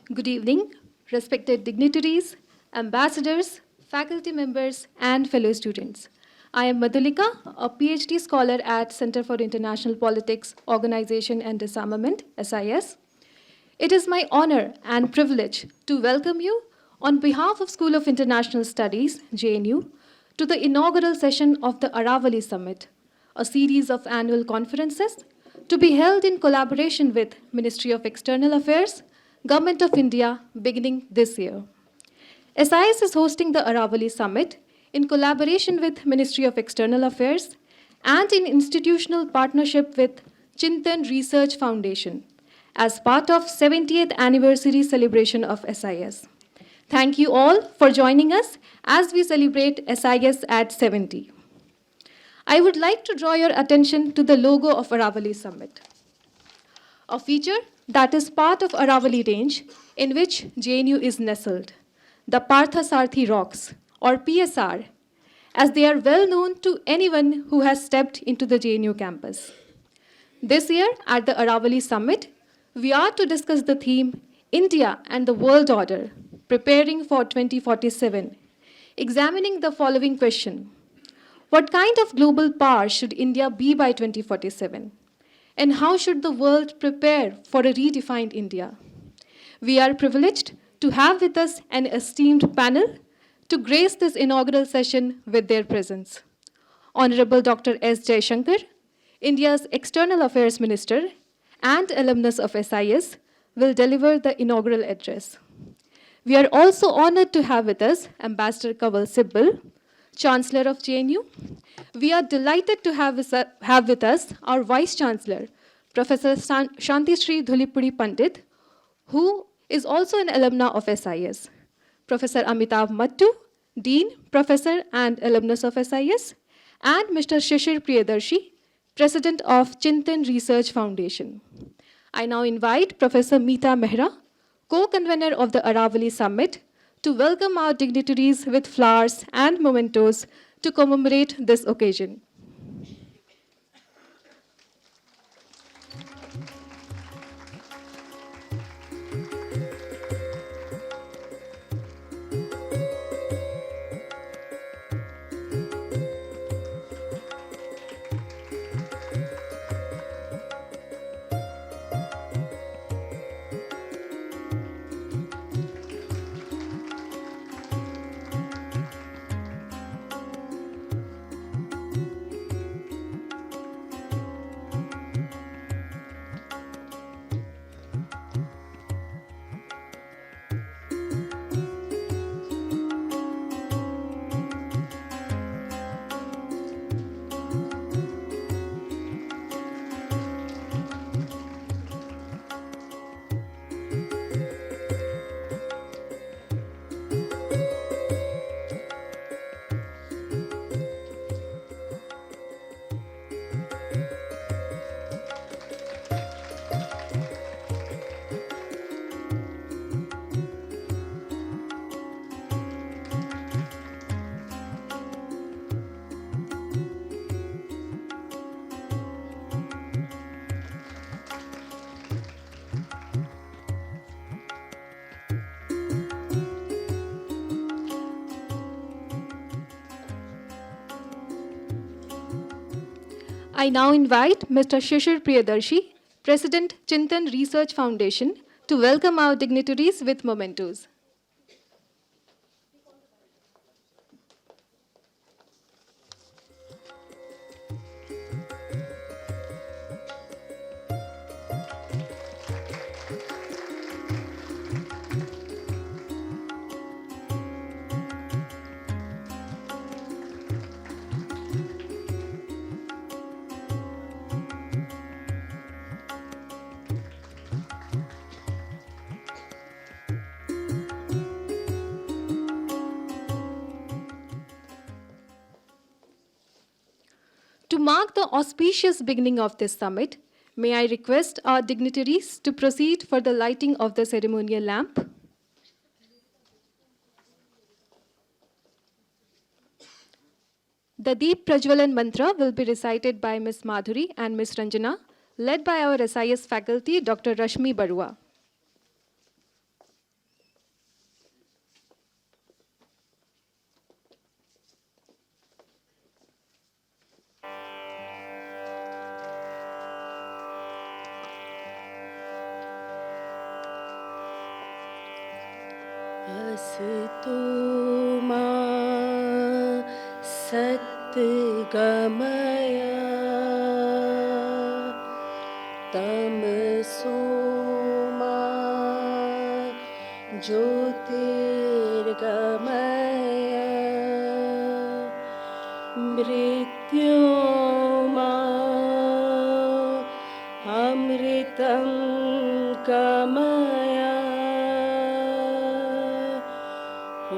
Good evening, respected dignitaries, ambassadors, faculty members, and fellow students. I am Madhulika, a PhD scholar at Center for International Politics, Organization and Disarmament, SIS. It is my honor and privilege to welcome you on behalf of School of International Studies, JNU, to the inaugural session of the Aravalli Summit, a series of annual conferences to be held in collaboration with Ministry of External Affairs, Government of India, beginning this year. SIS is hosting the Aravalli Summit in collaboration with Ministry of External Affairs and in institutional partnership with Chintan Research Foundation as part of 70th anniversary celebration of SIS. Thank you all for joining us as we celebrate SIS at 70. I would like to draw your attention to the logo of Aravalli Summit, a feature that is part of Aravalli range in which JNU is nestled, the Parthasarthi Rocks, or PSR, as they are well known to anyone who has stepped into the JNU campus. This year at the Aravalli Summit, we are to discuss the theme India and the World Order, Preparing for 2047, examining the following question. What kind of global power should India be by 2047? And how should the world prepare for a redefined India? We are privileged to have with us an esteemed panel to grace this inaugural session with their presence. Honorable Dr. S. Jaishankar, India's External Affairs Minister and alumnus of SIS, will deliver the inaugural address. We are also honored to have with us Ambassador Sibal, Chancellor of JNU. We are delighted to have with us our Vice Chancellor, Professor Santishree Dhulipudi Pandit, who is also an alumna of SIS. Professor Amitabh Mattoo, Dean, Professor and alumnus of SIS, and Mr. Shishir Priyadarshi, President of Chintan Research Foundation. I now invite Professor Meeta Mehra, Co-convenor of the Aravalli Summit, to welcome our dignitaries with flowers and mementos to commemorate this occasion. I now invite Mr. Shishir Priyadarshi, President, Chintan Research Foundation, to welcome our dignitaries with mementos. To mark the auspicious beginning of this summit, may I request our dignitaries to proceed for the lighting of the ceremonial lamp. The Deep Prajwalan mantra will be recited by Ms. Madhuri and Ms. Ranjana, led by our SIS faculty, Dr. Rashmi Barua. असतो मा सद्गमय तमसो मा ज्योतिर्गमय मृत्योर्मा अमृतं गमय ॐ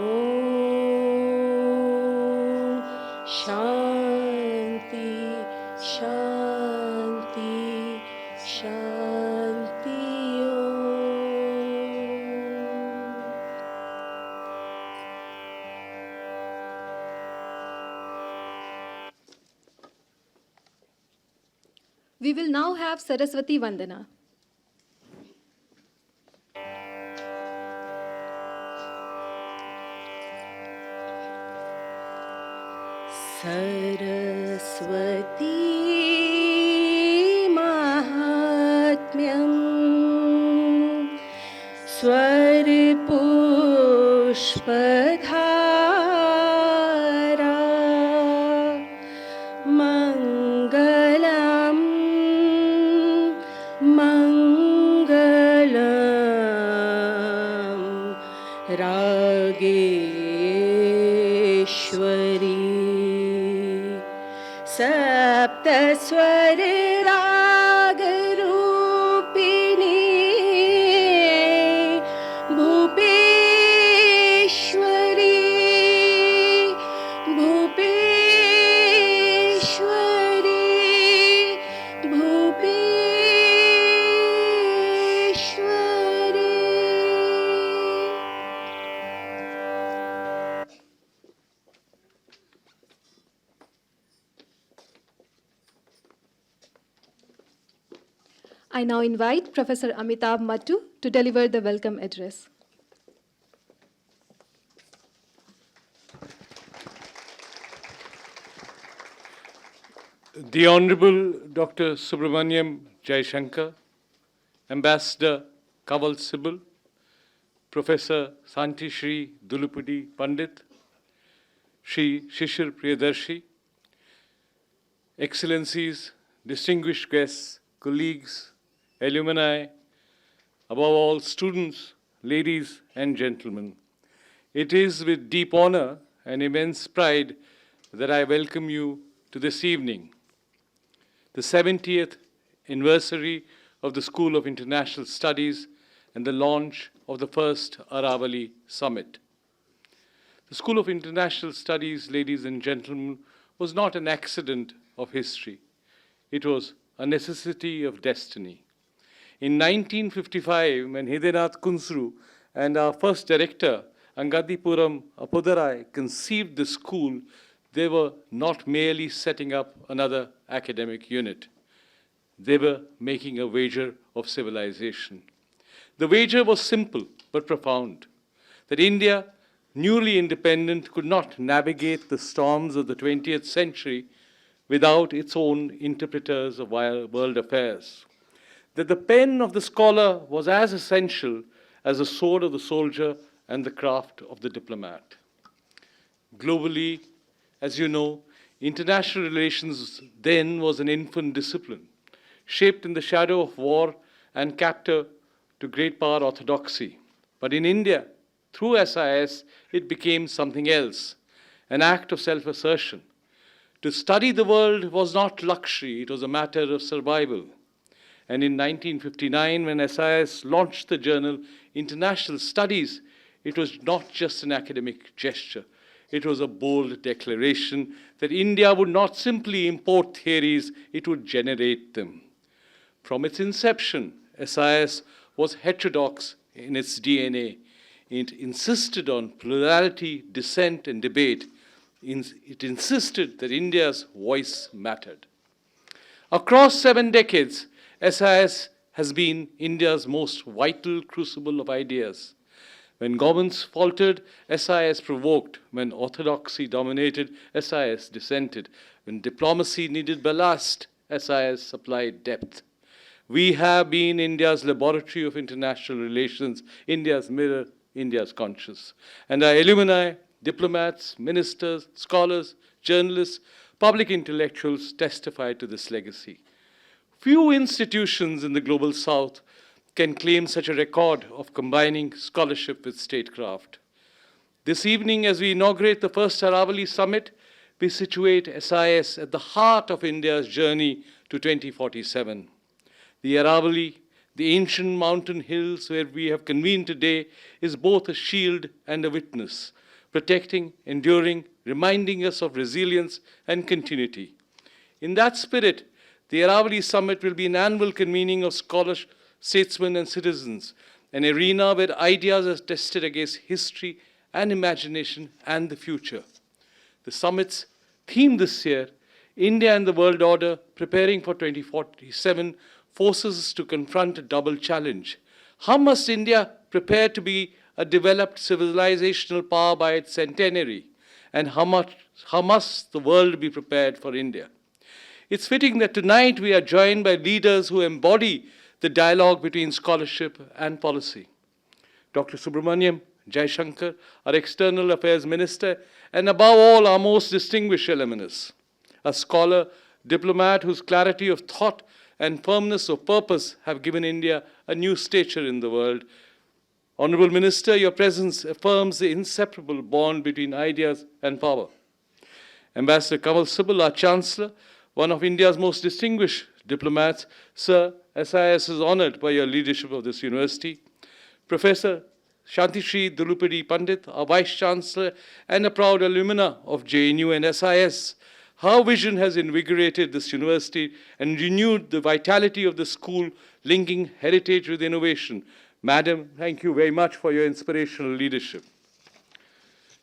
शान्ति शान्ति शान्ति We will now have Saraswati Vandana. Saraswati महात्म्यं स्वरपुष्पधारा मङ्गलं मङ्गलं Rageshwari सप्तस्वर रागरूपिणी Bhupeshwari Bhupeshwari Bhupeshwari I now invite Professor Amitabh Mattoo to deliver the welcome address. The Honorable Dr. Subramaniam Jaishankar, Ambassador Kanwal Sibal, Professor Santishree Dhulipudi Pandit, Shri Shishir Priyadarshi, Excellencies, distinguished guests, colleagues, alumni, above all students, ladies and gentlemen. It is with deep honor and immense pride that I welcome you to this evening, the 70th anniversary of the School of International Studies and the launch of the first Aravalli Summit. The School of International Studies, ladies and gentlemen, was not an accident of history. It was a necessity of destiny. In 1955, when Hidenath Kunsru and our first director, Angadipuram Apodarai, conceived the school, they were not merely setting up another academic unit. They were making a wager of civilization. The wager was simple but profound, that India, newly independent, could not navigate the storms of the 20th century without its own interpreters of world affairs. That the pen of the scholar was as essential as the sword of the soldier and the craft of the diplomat. Globally, as you know, international relations then was an infant discipline, shaped in the shadow of war and captive to great power orthodoxy. But in India, through SIS, it became something else, an act of self-assertion. To study the world was not luxury, it was a matter of survival. And in 1959, when SIS launched the journal International Studies, it was not just an academic gesture. It was a bold declaration that India would not simply import theories, it would generate them. From its inception, SIS was heterodox in its DNA. It insisted on plurality, dissent, and debate. It insisted that India's voice mattered. Across 7 decades, SIS has been India's most vital crucible of ideas. When governments faltered, SIS provoked. When orthodoxy dominated, SIS dissented. When diplomacy needed ballast, SIS supplied depth. We have been India's laboratory of international relations, India's mirror India's conscience. And our alumni, diplomats, ministers, scholars, journalists, public intellectuals testify to this legacy. Few institutions in the global south can claim such a record of combining scholarship with statecraft. This evening, as we inaugurate the first Aravalli summit, we situate SIS at the heart of India's journey to 2047. The Aravalli, the ancient mountain hills where we have convened today, is both a shield and a witness, protecting, enduring, reminding us of resilience and continuity. In that spirit, the Aravalli Summit will be an annual convening of scholars, statesmen, and citizens, an arena where ideas are tested against history and imagination and the future. The summit's theme this year, India and the World Order Preparing for 2047, forces us to confront a double challenge. How must India prepare to be a developed civilizational power by its centenary? And how must the world be prepared for India? It's fitting that tonight we are joined by leaders who embody the dialogue between scholarship and policy. Dr. Subramaniam Jaishankar, our External Affairs Minister, and above all, our most distinguished alumnus, a scholar, diplomat whose clarity of thought and firmness of purpose have given India a new stature in the world. Honorable Minister, your presence affirms the inseparable bond between ideas and power. Ambassador Kanwal Sibal, our Chancellor, one of India's most distinguished diplomats, Sir, SIS is honored by your leadership of this university. Professor Santishree Dhulipudi Pandit, our Vice Chancellor and a proud alumna of JNU and SIS, her vision has invigorated this university and renewed the vitality of the school, linking heritage with innovation. Madam, thank you very much for your inspirational leadership.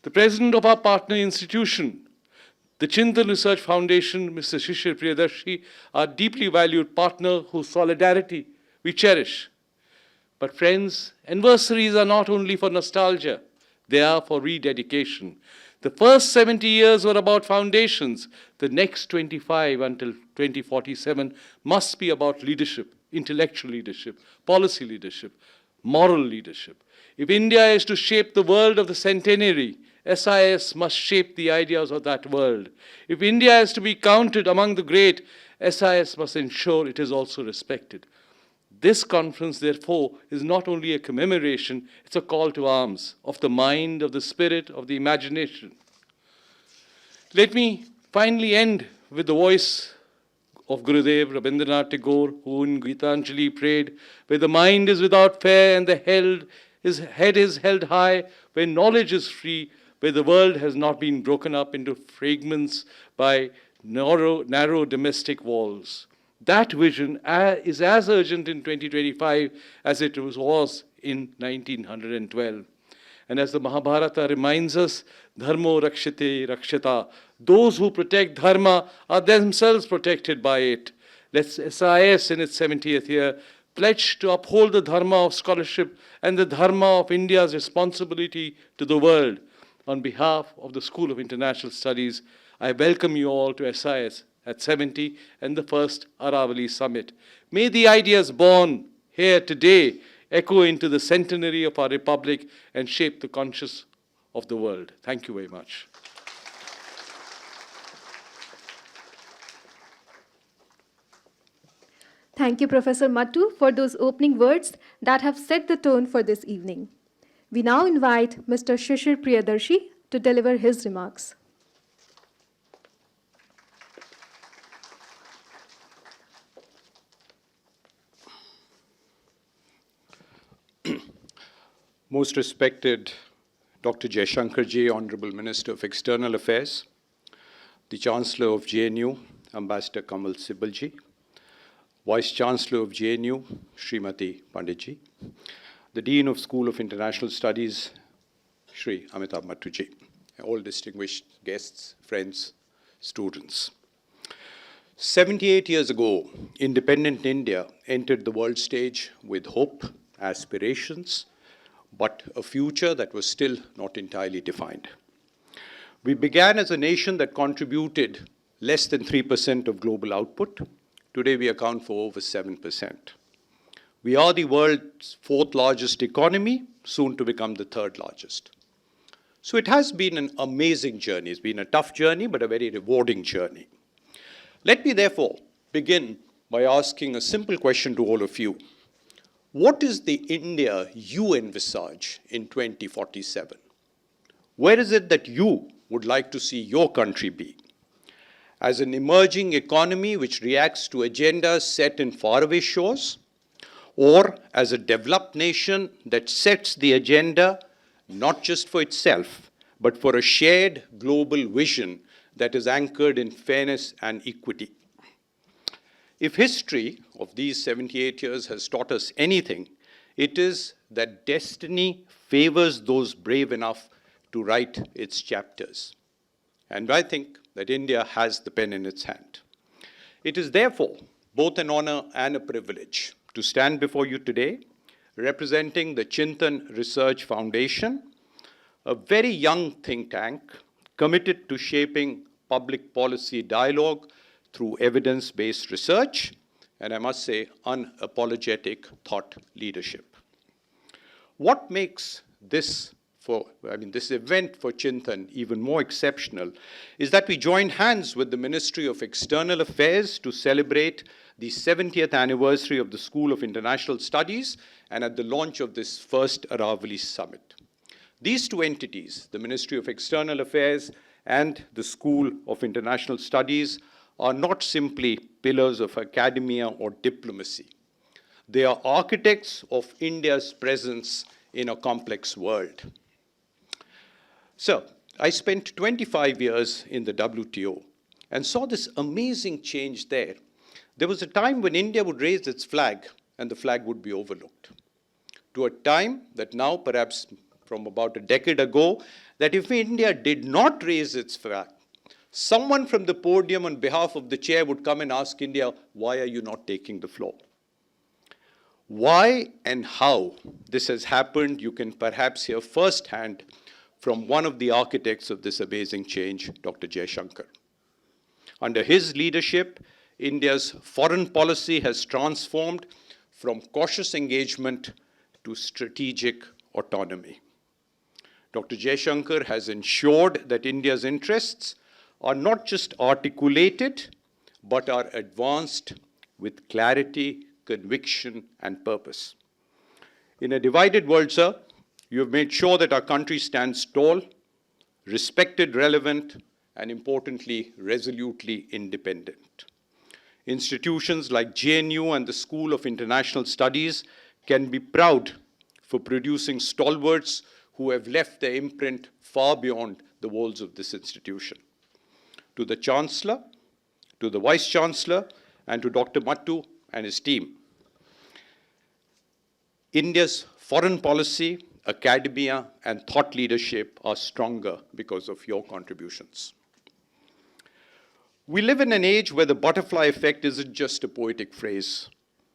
The president of our partner institution, the Chintan Research Foundation, Mr. Shishir Priyadarshi, our deeply valued partner whose solidarity we cherish. But friends, anniversaries are not only for nostalgia, they are for rededication. The first 70 years were about foundations. The next 25 until 2047 must be about leadership, intellectual leadership, policy leadership, moral leadership. If India is to shape the world of the centenary, SIS must shape the ideas of that world. If India is to be counted among the great, SIS must ensure it is also respected. This conference, therefore, is not only a commemoration, it's a call to arms of the mind, of the spirit, of the imagination. Let me finally end with the voice of Gurudev Rabindranath Tagore, who in Gitanjali prayed, where the mind is without fear and the head is held high, where knowledge is free, where the world has not been broken up into fragments by narrow domestic walls. That vision is as urgent in 2025 as it was in 1912. And as the Mahabharata reminds us, Dharmo Rakshite Rakshata, those who protect Dharma are themselves protected by it. Let's SIS in its 70th year pledge to uphold the Dharma of scholarship and the Dharma of India's responsibility to the world. On behalf of the School of International Studies, I welcome you all to SIS at 70 and the first Aravalli Summit. May the ideas born here today echo into the centenary of our republic and shape the conscience of the world. Thank you very much. Thank you, Professor Mattoo, for those opening words that have set the tone for this evening. We now invite Mr. Shishir Priyadarshi to deliver his remarks. Most respected Dr. Jaishankar ji, Honorable Minister of External Affairs, the Chancellor of JNU, Ambassador Kanwal Sibal ji, Vice Chancellor of JNU, Srimati Pandit ji, the Dean of School of International Studies, Shri Amitabh Mattoo ji, all distinguished guests, friends, students. 78 years ago, independent India entered the world stage with hope, aspirations, but a future that was still not entirely defined. We began as a nation that contributed less than 3% of global output. Today we account for over 7%. We are the world's fourth largest economy, soon to become the third largest. So it has been an amazing journey. It's been a tough journey, but a very rewarding journey. Let me therefore begin by asking a simple question to all of you. What is the India you envisage in 2047? Where is it that you would like to see your country be? As an emerging economy which reacts to agendas set in faraway shores, or as a developed nation that sets the agenda not just for itself, but for a shared global vision that is anchored in fairness and equity. If history of these 78 years has taught us anything, it is that destiny favors those brave enough to write its chapters. And I think that India has the pen in its hand. It is therefore both an honor and a privilege to stand before you today, representing the Chintan Research Foundation, a very young think tank committed to shaping public policy dialogue through evidence-based research, and I must say, unapologetic thought leadership. What makes this event for Chintan even more exceptional is that we joined hands with the Ministry of External Affairs to celebrate the 70th anniversary of the School of International Studies and at the launch of this first Aravalli Summit. These two entities, the Ministry of External Affairs and the School of International Studies, are not simply pillars of academia or diplomacy. They are architects of India's presence in a complex world. So, I spent 25 years in the WTO and saw this amazing change there. There was a time when India would raise its flag and the flag would be overlooked. To a time that now, perhaps from about a decade ago, that if India did not raise its flag, someone from the podium on behalf of the chair would come and ask India, why are you not taking the floor? Why and how this has happened, you can perhaps hear firsthand from one of the architects of this amazing change, Dr. Jaishankar. Under his leadership, India's foreign policy has transformed from cautious engagement to strategic autonomy. Dr. Jaishankar has ensured that India's interests are not just articulated, but are advanced with clarity, conviction, and purpose. In a divided world, sir, you have made sure that our country stands tall, respected, relevant, and importantly, resolutely independent. Institutions like JNU and the School of International Studies can be proud for producing stalwarts who have left their imprint far beyond the walls of this institution. To the Chancellor, to the Vice Chancellor, and to Dr. Mattoo and his team, India's foreign policy, academia, and thought leadership are stronger because of your contributions. We live in an age where the butterfly effect isn't just a poetic phrase.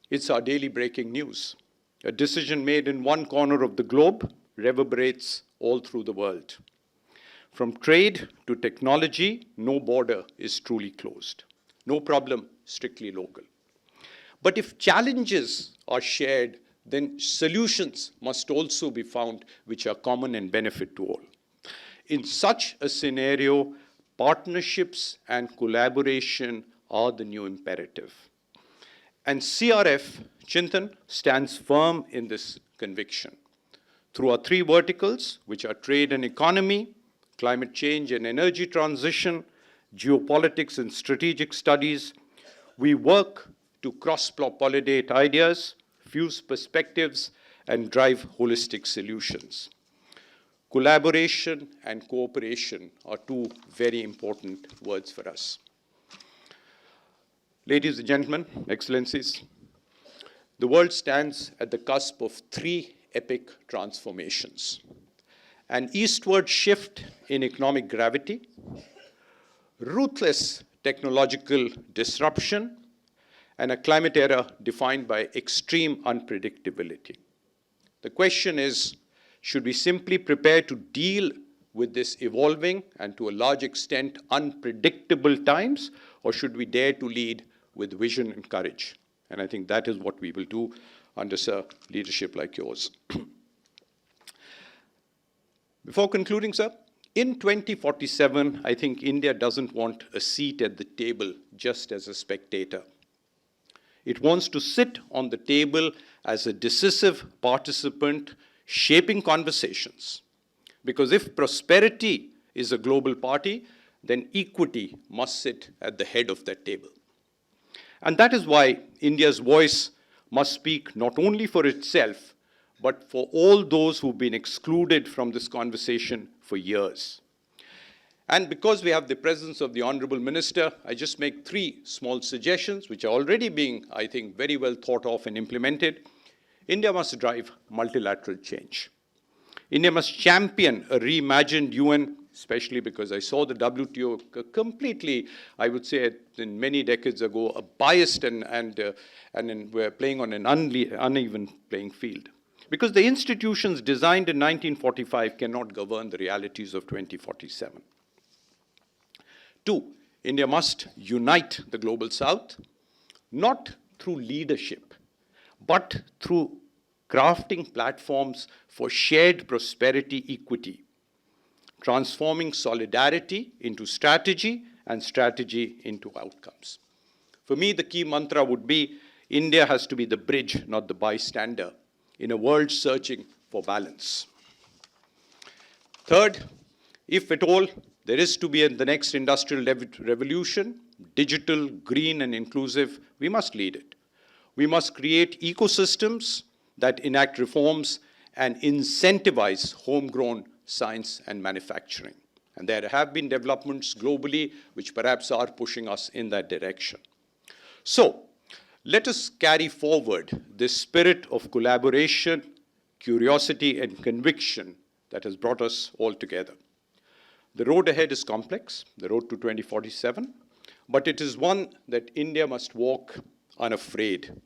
It's our daily breaking news. A decision made in one corner of the globe reverberates all through the world. From trade to technology, no border is truly closed. No problem strictly local. But if challenges are shared, then solutions must also be found which are common and benefit to all. In such a scenario, partnerships and collaboration are the new imperative. And CRF, Chintan, stands firm in this conviction. Through our three verticals, which are trade and economy, climate change and energy transition, geopolitics and strategic studies, we work to cross-pollinate ideas, fuse perspectives, and drive holistic solutions. Collaboration and cooperation are two very important words for us. Ladies and gentlemen, excellencies, the world stands at the cusp of three epic transformations: an eastward shift in economic gravity, ruthless technological disruption, and a climate era defined by extreme unpredictability. The question is, should we simply prepare to deal with this evolving and to a large extent unpredictable times, or should we dare to lead with vision and courage? And I think that is what we will do under, sir, leadership like yours. Before concluding, sir, in 2047, I think India doesn't want a seat at the table just as a spectator. It wants to sit on the table as a decisive participant, shaping conversations. Because if prosperity is a global party, then equity must sit at the head of that table. And that is why India's voice must speak not only for itself, but for all those who've been excluded from this conversation for years. And because we have the presence of the Honorable Minister, I just make 3 small suggestions, which are already being, I think, very well thought of and implemented. India must drive multilateral change. India must champion a reimagined UN, especially because I saw the WTO completely, I would say, in many decades ago, a biased and we're playing on an uneven playing field. Because the institutions designed in 1945 cannot govern the realities of 2047. 2, India must unite the global South, not through leadership, but through crafting platforms for shared prosperity equity, transforming solidarity into strategy and strategy into outcomes. For me, the key mantra would be India has to be the bridge, not the bystander, in a world searching for balance. Third, if at all there is to be in the next industrial revolution, digital, green, and inclusive, we must lead it. We must create ecosystems that enact reforms and incentivize homegrown science and manufacturing. And there have been developments globally which perhaps are pushing us in that direction. So, let us carry forward this spirit of collaboration, curiosity, and conviction that has brought us all together. The road ahead is complex, the road to 2047, but it is one that India must walk unafraid.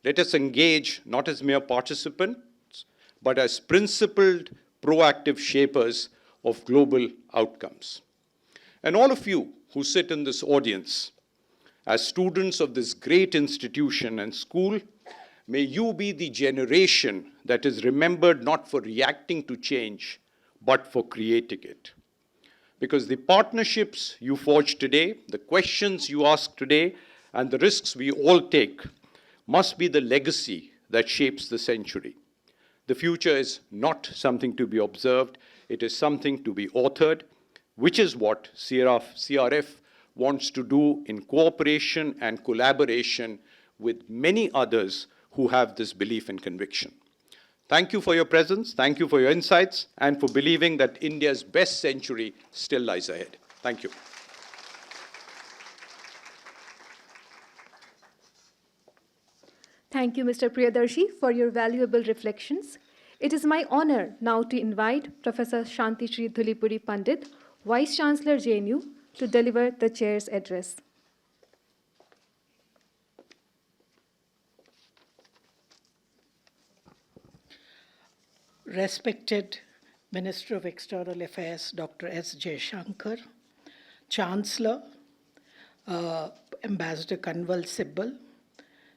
Let us engage not as mere participants, but as principled, proactive shapers of global outcomes. And all of you who sit in this audience, as students of this great institution and school, may you be the generation that is remembered not for reacting to change, but for creating it. Because the partnerships you forge today, the questions you ask today, and the risks we all take must be the legacy that shapes the century. The future is not something to be observed, it is something to be authored, which is what CRF wants to do in cooperation and collaboration with many others who have this belief and conviction. Thank you for your presence, thank you for your insights, and for believing that India's best century still lies ahead. Thank you. Thank you, Mr. Priyadarshi, for your valuable reflections. It is my honor now to invite Professor Santishree Dhulipudi Pandit, Vice Chancellor JNU, to deliver the chair's address. Respected Minister of External Affairs, Dr. S. Jaishankar, Chancellor, Ambassador Kanwal Sibal,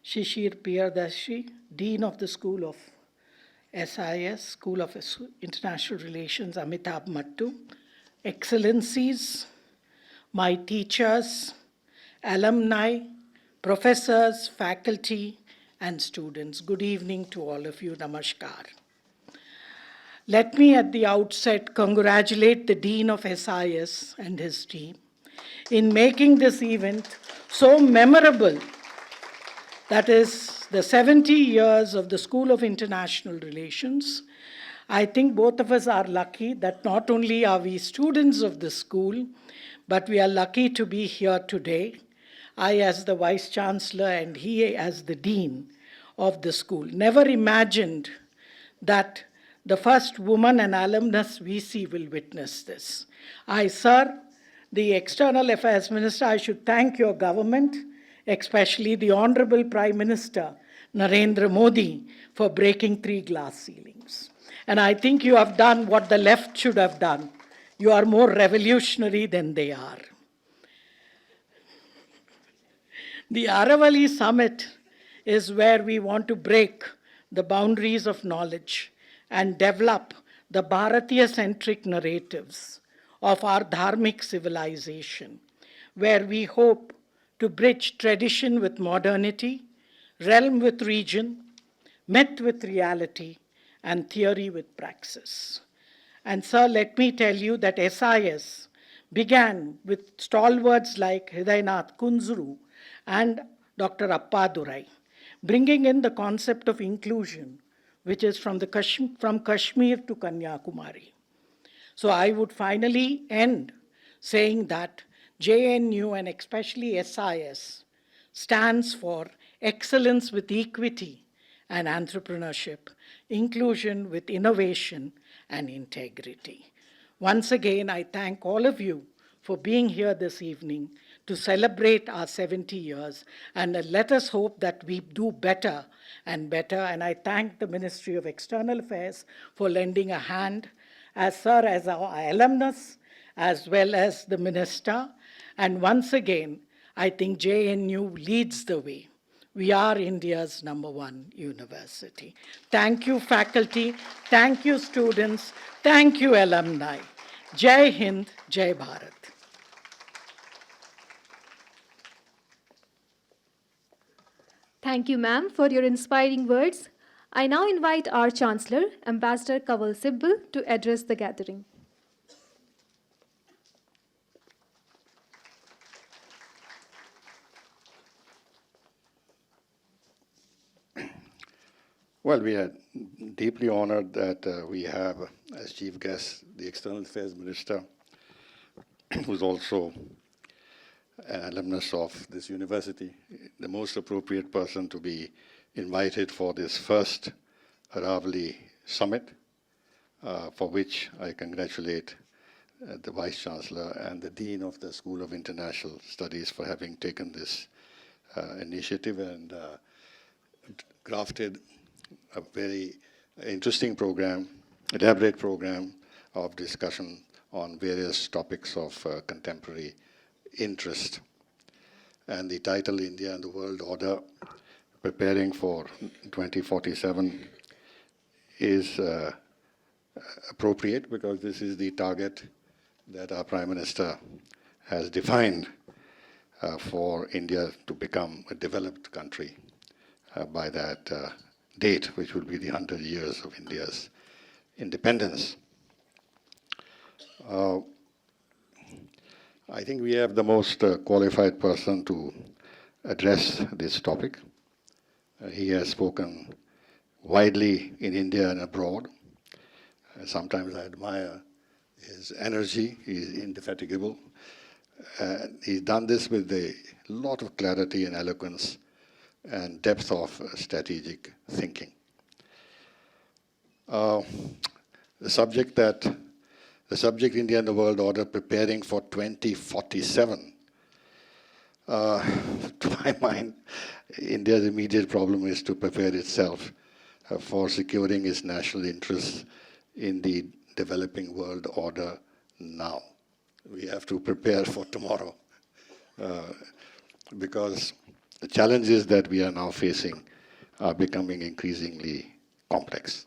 Shishir Priyadarshi, Dean of the School of SIS, School of International Relations, Amitabh Mattoo, Excellencies, my teachers, alumni, professors, faculty, and students. Good evening to all of you. Namaskar. Let me at the outset congratulate the Dean of SIS and his team in making this event so memorable. That is the 70 years of the School of International Relations. I think both of us are lucky that not only are we students of the school, but we are lucky to be here today. I as the Vice Chancellor and he as the Dean of the school. Never imagined that the first woman and alumnus VC will witness this. Sir, the External Affairs Minister, I should thank your government, especially the Honorable Prime Minister, Narendra Modi, for breaking 3 glass ceilings. And I think you have done what the left should have done. You are more revolutionary than they are. The Aravalli summit is where we want to break the boundaries of knowledge and develop the Bharatiya-centric narratives of our dharmic civilization, where we hope to bridge tradition with modernity, realm with region, myth with reality, and theory with praxis. And sir, let me tell you that SIS began with stalwarts like Hridaynath Kunzuru and Dr. Appadurai, bringing in the concept of inclusion, which is from Kashmir to Kanyakumari. So I would finally end saying that JNU and especially SIS stands for excellence with equity and entrepreneurship, inclusion with innovation and integrity. Once again, I thank all of you for being here this evening to celebrate our 70 years, and let us hope that we do better and better. And I thank the Ministry of External Affairs for lending a hand, as our alumnus, as well as the minister. And once again, I think JNU leads the way. We are India's #1 university. Thank you, faculty. Thank you, students. Thank you, alumni. Jai Hind, Jai Bharat. Thank you, ma'am, for your inspiring words. I now invite our Chancellor, Ambassador Kanwal Sibal, to address the gathering. Well, we are deeply honored that we have as chief guest the External Affairs Minister, who's also an alumnus of this university, the most appropriate person to be invited for this first Aravalli summit, for which I congratulate the Vice Chancellor and the Dean of the School of International Studies for having taken this initiative and crafted a very interesting program, elaborate program of discussion on various topics of contemporary interest. And the title, India and the World Order, Preparing for 2047, is appropriate because this is the target that our Prime Minister has defined for India to become a developed country by that date, which will be the 100 years of India's independence. I think we have the most qualified person to address this topic. He has spoken widely in India and abroad. Sometimes I admire his energy. He's indefatigable. He's done this with a lot of clarity and eloquence and depth of strategic thinking. The subject India and the World Order Preparing for 2047. To my mind, India's immediate problem is to prepare itself for securing its national interests in the developing world order now. We have to prepare for tomorrow because the challenges that we are now facing are becoming increasingly complex.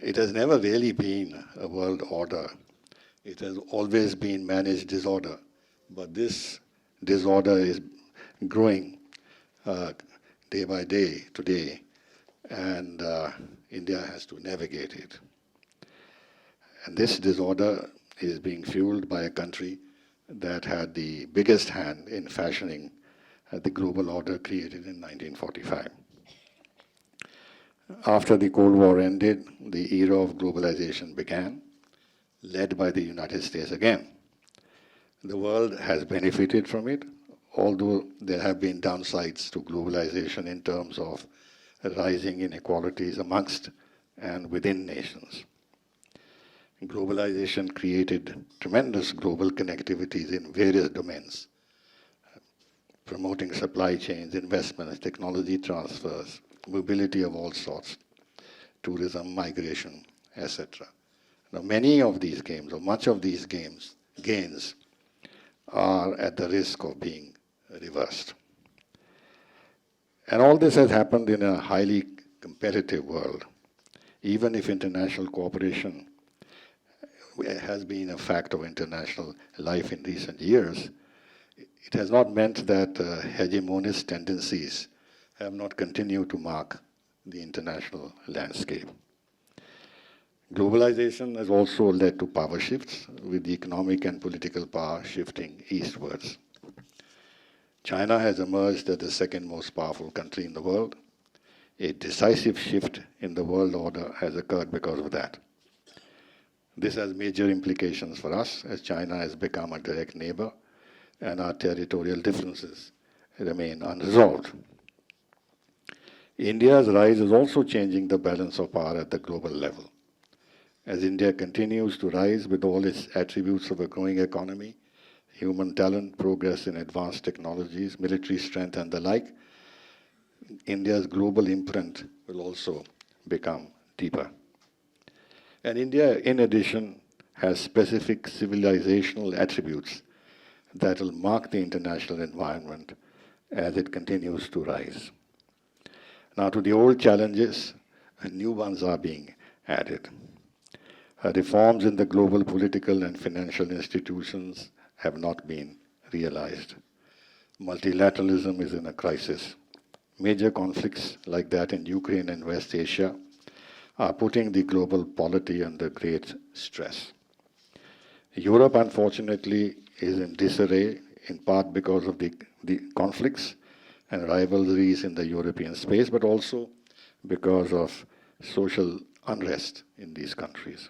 It has never really been a world order. It has always been managed disorder. But this disorder is growing day by day today, and India has to navigate it. And this disorder is being fueled by a country that had the biggest hand in fashioning the global order created in 1945. After the Cold War ended, the era of globalization began, led by the United States again. The world has benefited from it, although there have been downsides to globalization in terms of rising inequalities amongst and within nations. Globalization created tremendous global connectivities in various domains, promoting supply chains, investments, technology transfers, mobility of all sorts, tourism, migration, etc. Now, many of these gains, or much of these gains are at the risk of being reversed. And all this has happened in a highly competitive world, even if international cooperation has been a fact of international life in recent years, it has not meant that hegemonist tendencies have not continued to mark the international landscape. Globalization has also led to power shifts, with the economic and political power shifting eastwards. China has emerged as the second most powerful country in the world. A decisive shift in the world order has occurred because of that. This has major implications for us, as China has become a direct neighbor and our territorial differences remain unresolved. India's rise is also changing the balance of power at the global level. As India continues to rise with all its attributes of a growing economy, human talent, progress in advanced technologies, military strength, and the like, India's global imprint will also become deeper. And India, in addition, has specific civilizational attributes that will mark the international environment as it continues to rise. Now, to the old challenges, new ones are being added. Reforms in the global political and financial institutions have not been realized. Multilateralism is in a crisis. Major conflicts like that in Ukraine and West Asia are putting the global polity under great stress. Europe, unfortunately, is in disarray, in part because of the conflicts and rivalries in the European space, but also because of social unrest in these countries.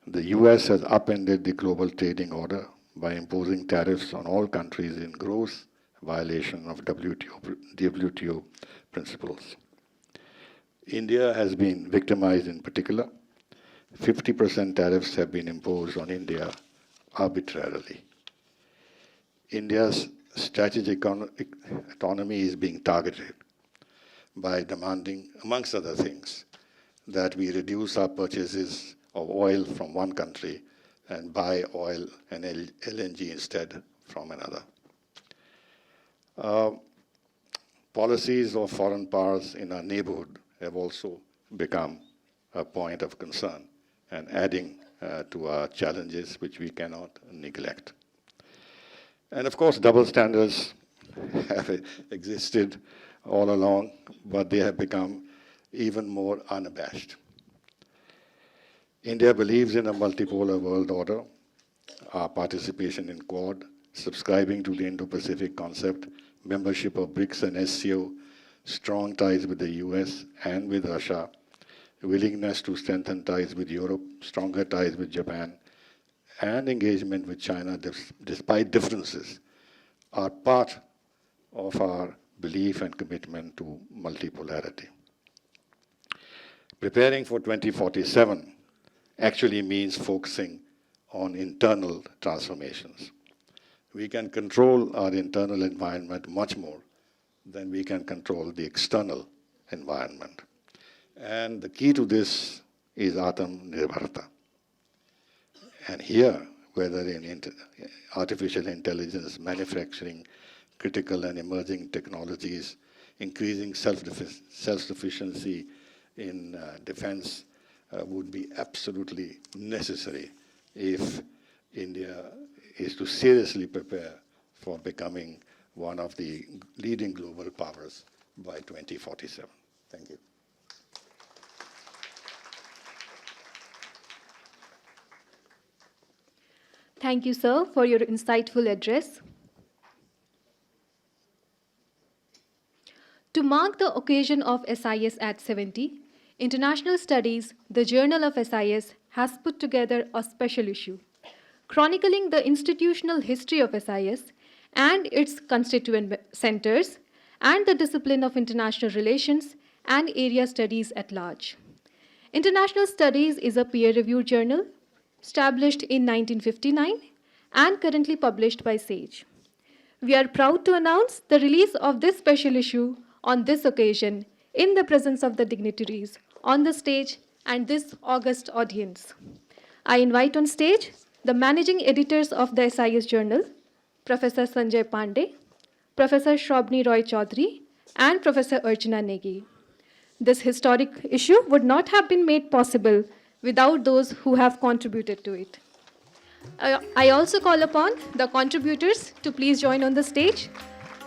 The US has upended the global trading order by imposing tariffs on all countries in gross violation of WTO principles. India has been victimized in particular. 50% tariffs have been imposed on India arbitrarily. India's strategic autonomy is being targeted by demanding, amongst other things, that we reduce our purchases of oil from one country and buy oil and LNG instead from another. Policies of foreign powers in our neighborhood have also become a point of concern and adding to our challenges which we cannot neglect. And of course, double standards have existed all along, but they have become even more unabashed. India believes in a multipolar world order. Our participation in Quad, subscribing to the Indo-Pacific concept, membership of BRICS and SCO, strong ties with the US and with Russia, willingness to strengthen ties with Europe, stronger ties with Japan, and engagement with China despite differences are part of our belief and commitment to multipolarity. Preparing for 2047 actually means focusing on internal transformations. We can control our internal environment much more than we can control the external environment. And the key to this is Atmanirbharta. And here, whether in artificial intelligence, manufacturing, critical and emerging technologies, increasing self-sufficiency in defense would be absolutely necessary if India is to seriously prepare for becoming one of the leading global powers by 2047. Thank you. Thank you, sir, for your insightful address. To mark the occasion of SIS at 70, International Studies, the Journal of SIS, has put together a special issue, chronicling the institutional history of SIS and its constituent centers, and the discipline of international relations and area studies at large. International Studies is a peer-reviewed journal established in 1959 and currently published by SAGE. We are proud to announce the release of this special issue on this occasion in the presence of the dignitaries on the stage and this august audience. I invite on stage the managing editors of the SIS journal, Professor Sanjay Pandey, Professor Shrobni Roy Chaudhary, and Professor Archana Negi. This historic issue would not have been made possible without those who have contributed to it. I also call upon the contributors to please join on the stage.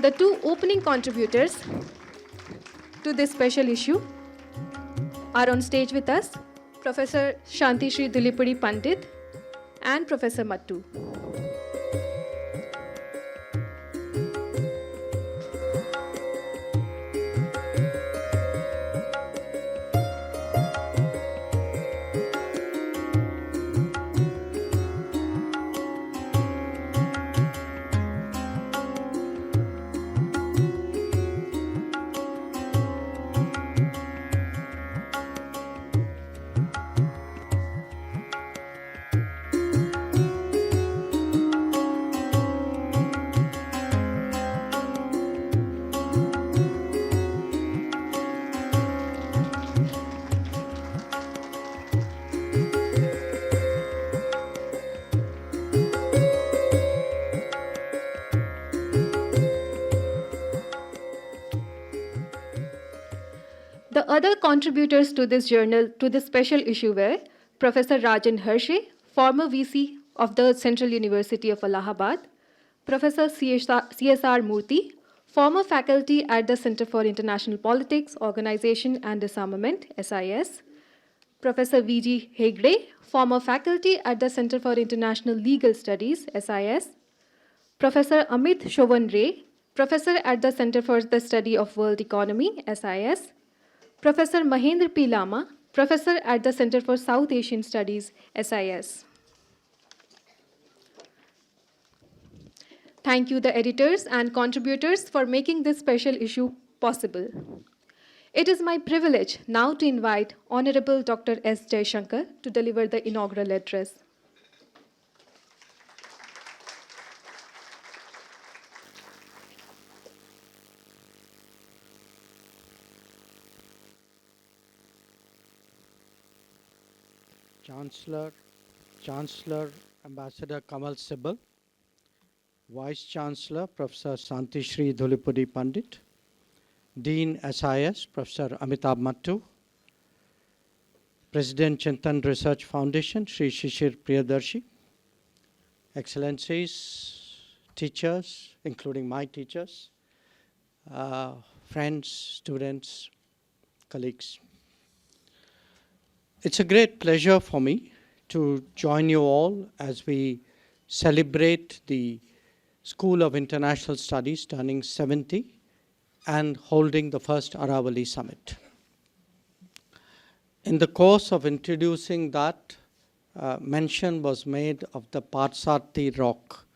The two opening contributors to this special issue are on stage with us, Professor Santishree Dhulipudi Pandit and Professor Mattoo. The other contributors to this journal, to this special issue were Professor Rajen Harshé, former VC of the Central University of Allahabad, Professor C.S.R. Murthy, former faculty at the Center for International Politics, Organization and Disarmament, SIS, Professor V.G. Hegde, former faculty at the Center for International Legal Studies, SIS, Professor Amit Shovan Ray, professor at the Center for the Study of World Economy, SIS, Professor Mahendra P. Lama, professor at the Center for South Asian Studies, SIS. Thank you, the editors and contributors, for making this special issue possible. It is my privilege now to invite Honorable Dr. S. Jaishankar to deliver the inaugural address. Chancellor Ambassador Sibal, Vice Chancellor Professor Santishree Dhulipudi Pandit, Dean SIS Professor Amitabh Mattoo, President Chintan Research Foundation Sri Shishir Priyadarshi, Excellencies, teachers, including my teachers, friends, students, colleagues. It's a great pleasure for me to join you all as we celebrate the School of International Studies turning 70 and holding the first Aravalli Summit. In the course of introducing that, mention was made of the Parsati Rock.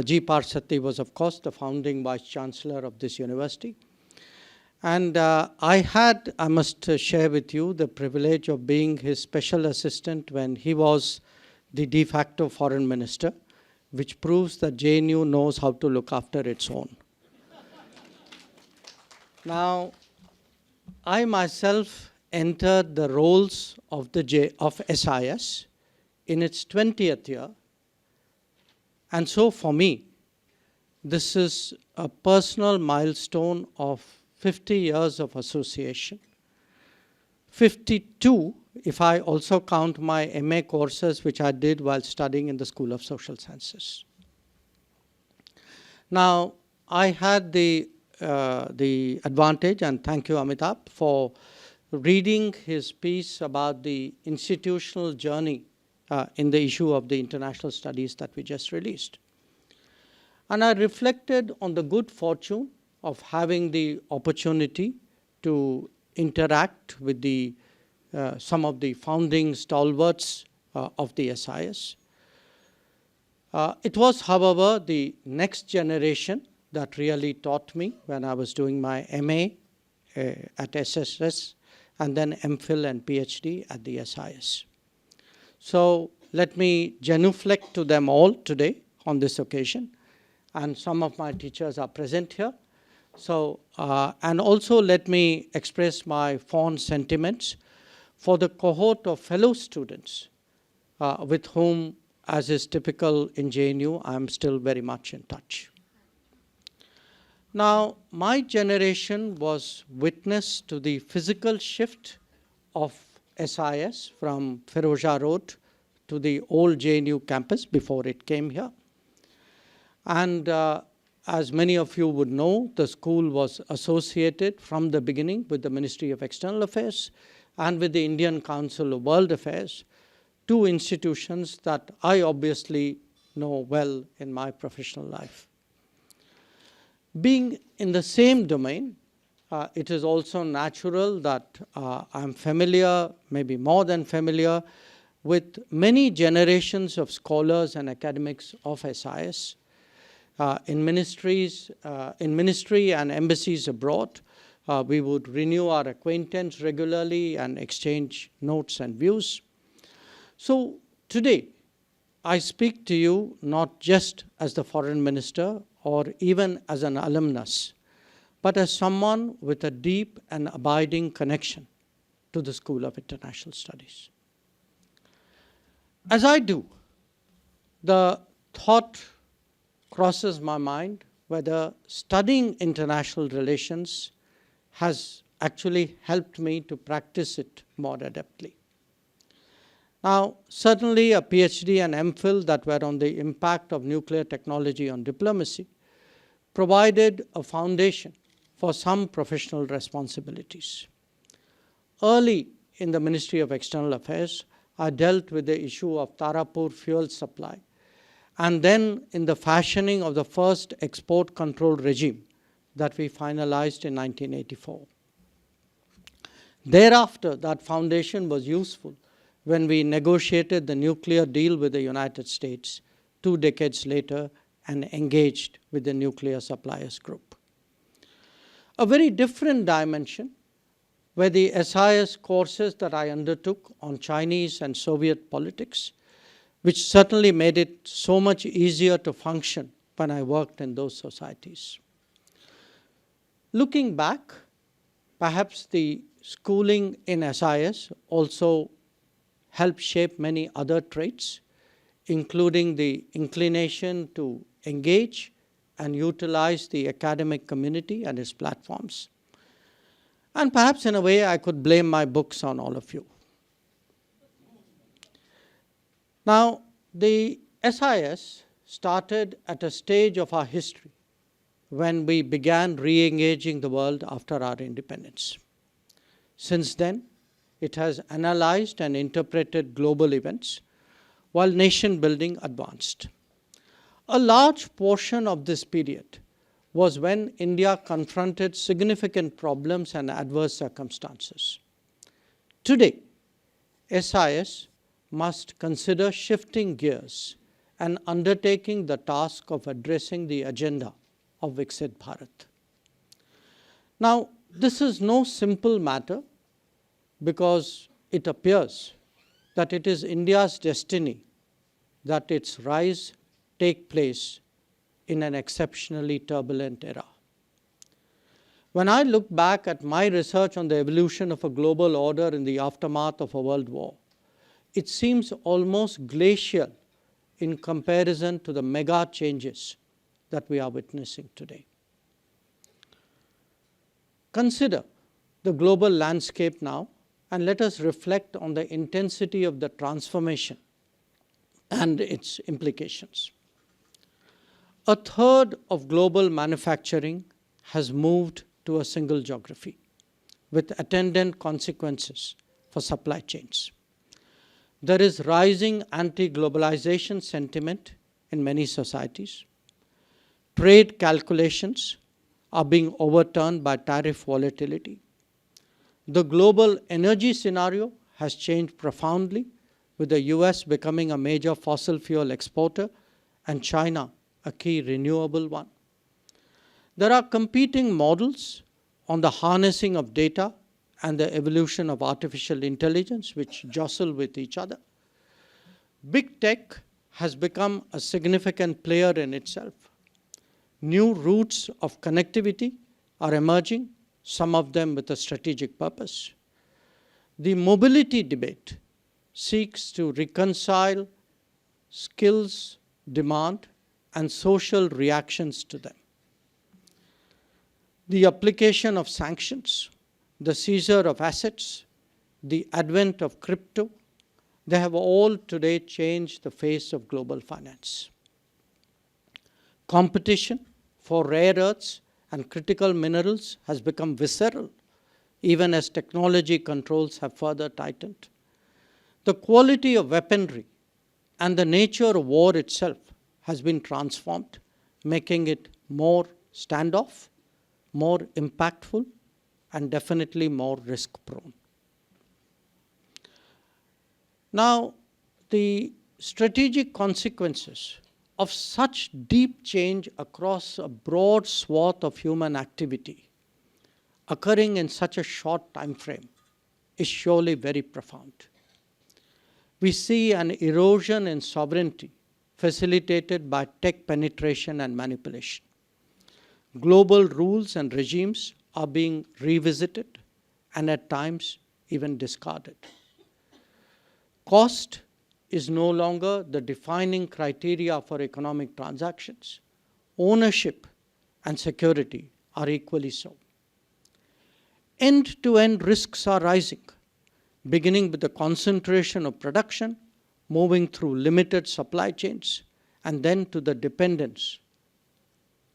G. Parsati was, of course, the founding Vice Chancellor of this university. And I must share with you, the privilege of being his special assistant when he was the de facto foreign minister, which proves that JNU knows how to look after its own. Now, I myself entered the roles of SIS in its 20th year. And so for me, this is a personal milestone of 50 years of association. 52, if I also count my MA courses, which I did while studying in the School of Social Sciences. Now, I had the advantage, and thank you, Amitabh, for reading his piece about the institutional journey in the issue of the international studies that we just released. And I reflected on the good fortune of having the opportunity to interact with some of the founding stalwarts of the SIS. It was, however, the next generation that really taught me when I was doing my MA at SSS and then MPhil and PhD at the SIS. So let me genuflect to them all today on this occasion. And some of my teachers are present here. So, and also let me express my fond sentiments for the cohort of fellow students with whom, as is typical in JNU, I'm still very much in touch. Now, my generation was witness to the physical shift of SIS from Firozha Road to the old JNU campus before it came here. And as many of you would know, the school was associated from the beginning with the Ministry of External Affairs and with the Indian Council of World Affairs, two institutions that I obviously know well in my professional life. Being in the same domain, it is also natural that I'm familiar, maybe more than familiar, with many generations of scholars and academics of SIS. In ministry and embassies abroad, we would renew our acquaintance regularly and exchange notes and views. So today, I speak to you not just as the foreign minister or even as an alumnus, but as someone with a deep and abiding connection to the School of International Studies. As I do, the thought crosses my mind whether studying international relations has actually helped me to practice it more adeptly. Now, certainly a PhD and MPhil that were on the impact of nuclear technology on diplomacy provided a foundation for some professional responsibilities. Early in the Ministry of External Affairs, I dealt with the issue of Tarapur fuel supply, and then in the fashioning of the first export control regime that we finalized in 1984. Thereafter, that foundation was useful when we negotiated the nuclear deal with the United States 2 decades later and engaged with the nuclear suppliers group. A very different dimension were the SIS courses that I undertook on Chinese and Soviet politics, which certainly made it so much easier to function when I worked in those societies. Looking back, perhaps the schooling in SIS also helped shape many other traits, including the inclination to engage and utilize the academic community and its platforms. And perhaps in a way I could blame my books on all of you. Now, the SIS started at a stage of our history when we began re-engaging the world after our independence. Since then, it has analyzed and interpreted global events while nation building advanced. A large portion of this period was when India confronted significant problems and adverse circumstances. Today, SIS must consider shifting gears and undertaking the task of addressing the agenda of Viksit Bharat. Now, this is no simple matter because it appears that it is India's destiny that its rise take place in an exceptionally turbulent era. When I look back at my research on the evolution of a global order in the aftermath of a world war, it seems almost glacial in comparison to the mega changes that we are witnessing today. Consider the global landscape now and let us reflect on the intensity of the transformation and its implications. A third of global manufacturing has moved to a single geography with attendant consequences for supply chains. There is rising anti-globalization sentiment in many societies. Trade calculations are being overturned by tariff volatility. The global energy scenario has changed profoundly, with the US becoming a major fossil fuel exporter and China a key renewable one. There are competing models on the harnessing of data and the evolution of artificial intelligence which jostle with each other. Big tech has become a significant player in itself. New routes of connectivity are emerging, some of them with a strategic purpose. The mobility debate seeks to reconcile skills, demand, and social reactions to them. the application of sanctions, the seizure of assets, the advent of crypto, they have all today changed the face of global finance. Competition for rare earths and critical minerals has become visceral, even as technology controls have further tightened. The quality of weaponry and the nature of war itself has been transformed, making it more standoff, more impactful, and definitely more risk-prone. Now, the strategic consequences of such deep change across a broad swath of human activity occurring in such a short time frame is surely very profound. We see an erosion in sovereignty facilitated by tech penetration and manipulation. Global rules and regimes are being revisited and at times even discarded. Cost is no longer the defining criteria for economic transactions. Ownership and security are equally so. End-to-end risks are rising, beginning with the concentration of production, moving through limited supply chains, and then to the dependence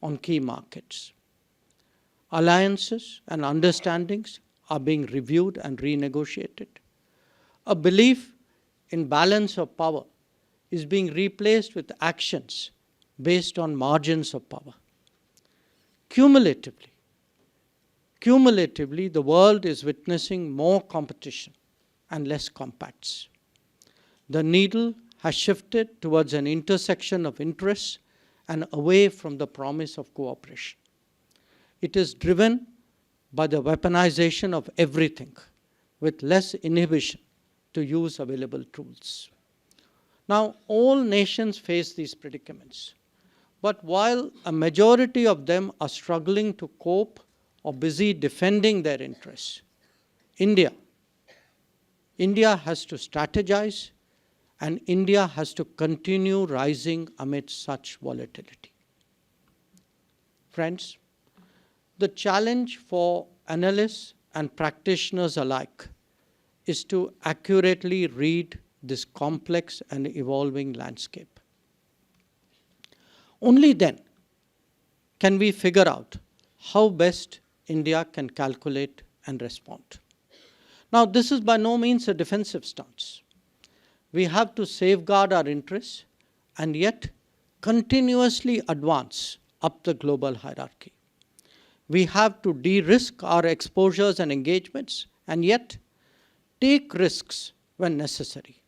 on key markets. Alliances and understandings are being reviewed and renegotiated. A belief in balance of power is being replaced with actions based on margins of power. Cumulatively, the world is witnessing more competition and less compacts. The needle has shifted towards an intersection of interests and away from the promise of cooperation. It is driven by the weaponization of everything with less inhibition to use available tools. Now, all nations face these predicaments, but while a majority of them are struggling to cope or busy defending their interests, India has to strategize, and India has to continue rising amidst such volatility. Friends, the challenge for analysts and practitioners alike is to accurately read this complex and evolving landscape. Only then can we figure out how best India can calculate and respond. Now, this is by no means a defensive stance. We have to safeguard our interests and yet continuously advance up the global hierarchy. We have to de-risk our exposures and engagements and yet take risks when necessary.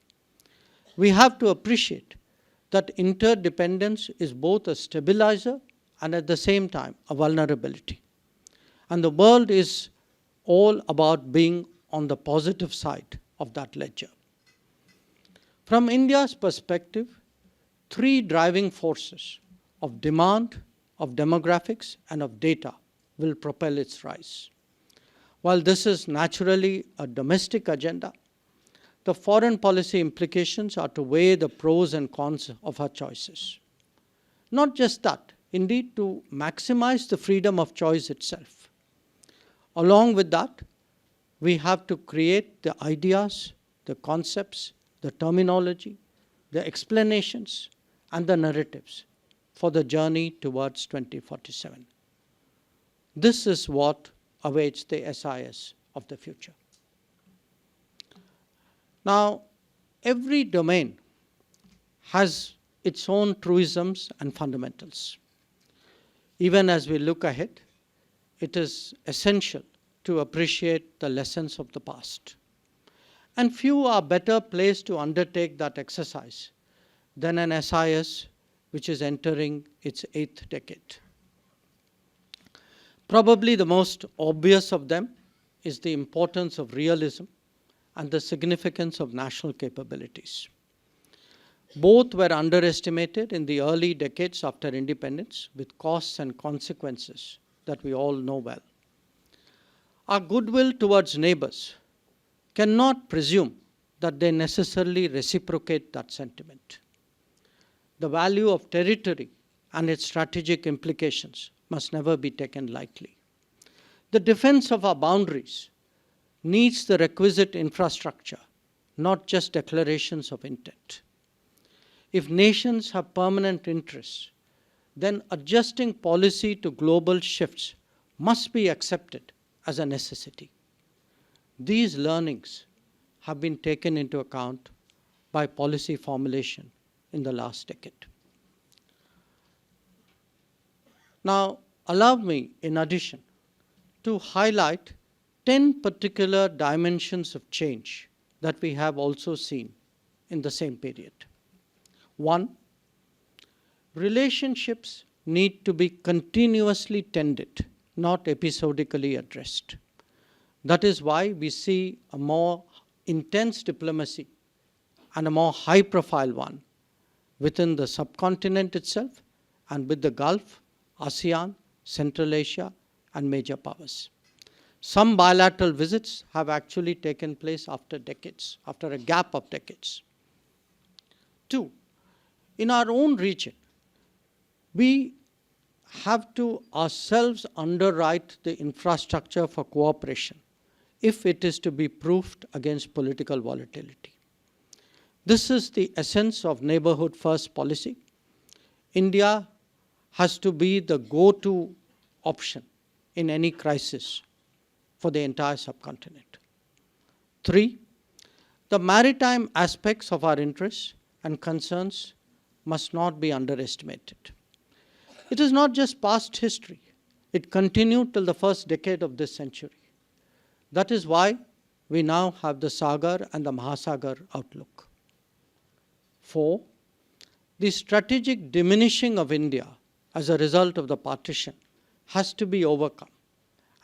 We have to appreciate that interdependence is both a stabilizer and at the same time a vulnerability. And the world is all about being on the positive side of that ledger. From India's perspective, three driving forces of demand, of demographics, and of data will propel its rise. While this is naturally a domestic agenda, the foreign policy implications are to weigh the pros and cons of our choices. Not just that, indeed to maximize the freedom of choice itself. Along with that, we have to create the ideas, the concepts, the terminology, the explanations, and the narratives for the journey towards 2047. This is what awaits the SIS of the future. Now, every domain has its own truisms and fundamentals. Even as we look ahead, it is essential to appreciate the lessons of the past. And few are better placed to undertake that exercise than an SIS which is entering its 8th decade. Probably the most obvious of them is the importance of realism and the significance of national capabilities. Both were underestimated in the early decades after independence, with costs and consequences that we all know well. Our goodwill towards neighbors cannot presume that they necessarily reciprocate that sentiment. The value of territory and its strategic implications must never be taken lightly. The defense of our boundaries needs the requisite infrastructure, not just declarations of intent. If nations have permanent interests, then adjusting policy to global shifts must be accepted as a necessity. These learnings have been taken into account by policy formulation in the last decade. Now, allow me, in addition, to highlight 10 particular dimensions of change that we have also seen in the same period. 1, relationships need to be continuously tended, not episodically addressed. That is why we see a more intense diplomacy and a more high-profile one within the subcontinent itself and with the Gulf, ASEAN, Central Asia, and major powers. Some bilateral visits have actually taken place after decades, after a gap of decades. 2, in our own region, we have to ourselves underwrite the infrastructure for cooperation if it is to be proofed against political volatility. This is the essence of neighborhood first policy. India has to be the go-to option in any crisis for the entire subcontinent. 3, the maritime aspects of our interests and concerns must not be underestimated. It is not just past history. It continued till the first decade of this century. That is why we now have the Sagar and the Mahasagar outlook. 4, the strategic diminishing of India as a result of the partition has to be overcome,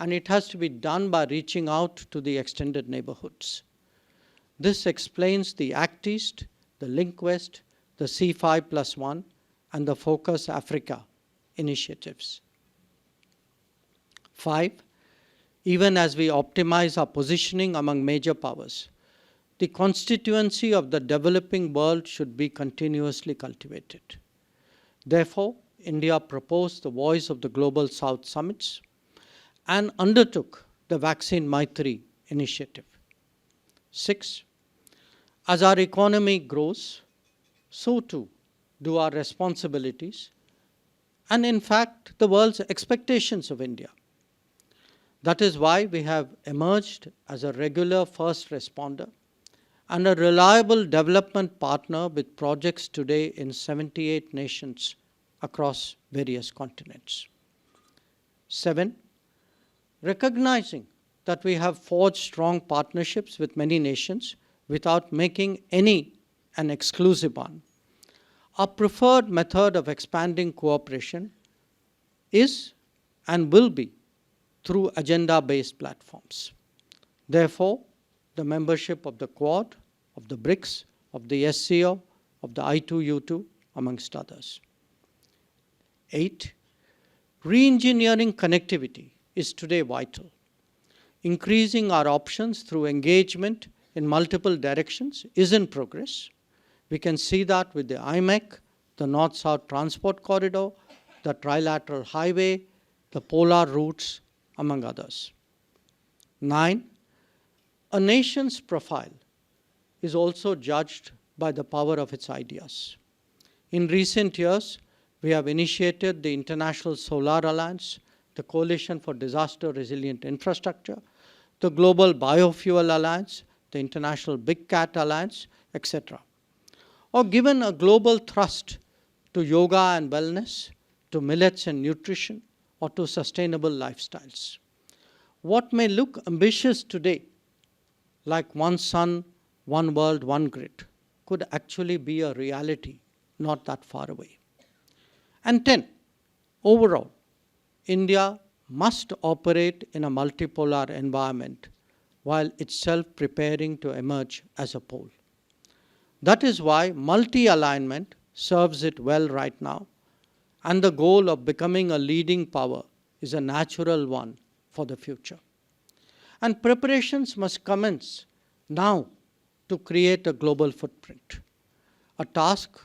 and it has to be done by reaching out to the extended neighborhoods. This explains the Act East, the Link West, the C5+1, and the Focus Africa initiatives. 5, even as we optimize our positioning among major powers, the constituency of the developing world should be continuously cultivated. Therefore, India proposed the Voice of the Global South summits and undertook the Vaccine Maitri initiative. 6, as our economy grows, so too do our responsibilities and, in fact, the world's expectations of India. That is why we have emerged as a regular first responder and a reliable development partner with projects today in 78 nations across various continents. 7, recognizing that we have forged strong partnerships with many nations without making any an exclusive one, our preferred method of expanding cooperation is and will be through agenda-based platforms. Therefore, the membership of the Quad, of the BRICS, of the SCO, of the I2U2, amongst others. 8, re-engineering connectivity is today vital. Increasing our options through engagement in multiple directions is in progress. We can see that with the IMEC, the North-South Transport Corridor, the Trilateral Highway, the polar routes, among others. 9, a nation's profile is also judged by the power of its ideas. In recent years, we have initiated the International Solar Alliance, the Coalition for Disaster Resilient Infrastructure, the Global Biofuel Alliance, the International Big Cat Alliance, etc. Or given a global thrust to yoga and wellness, to millets and nutrition, or to sustainable lifestyles. What may look ambitious today, like one sun, one world, one grid, could actually be a reality not that far away. And 10, overall, India must operate in a multipolar environment while itself preparing to emerge as a pole. That is why multi-alignment serves it well right now, and the goal of becoming a leading power is a natural one for the future. And preparations must commence now to create a global footprint, a task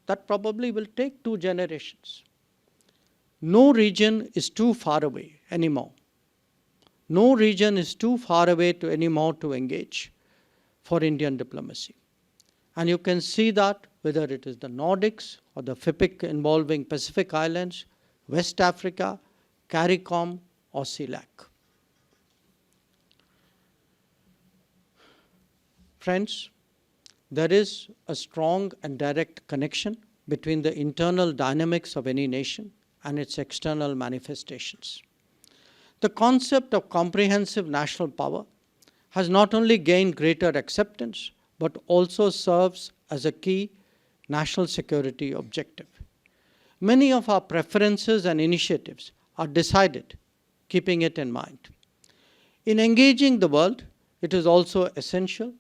that probably will take 2 generations. No region is too far away anymore. No region is too far away anymore to engage for Indian diplomacy. And you can see that whether it is the Nordics or the FIPIC involving Pacific Islands, West Africa, CARICOM or CELAC. Friends, there is a strong and direct connection between the internal dynamics of any nation and its external manifestations. The concept of comprehensive national power has not only gained greater acceptance, but also serves as a key national security objective. Many of our preferences and initiatives are decided keeping it in mind. In engaging the world, it is also essential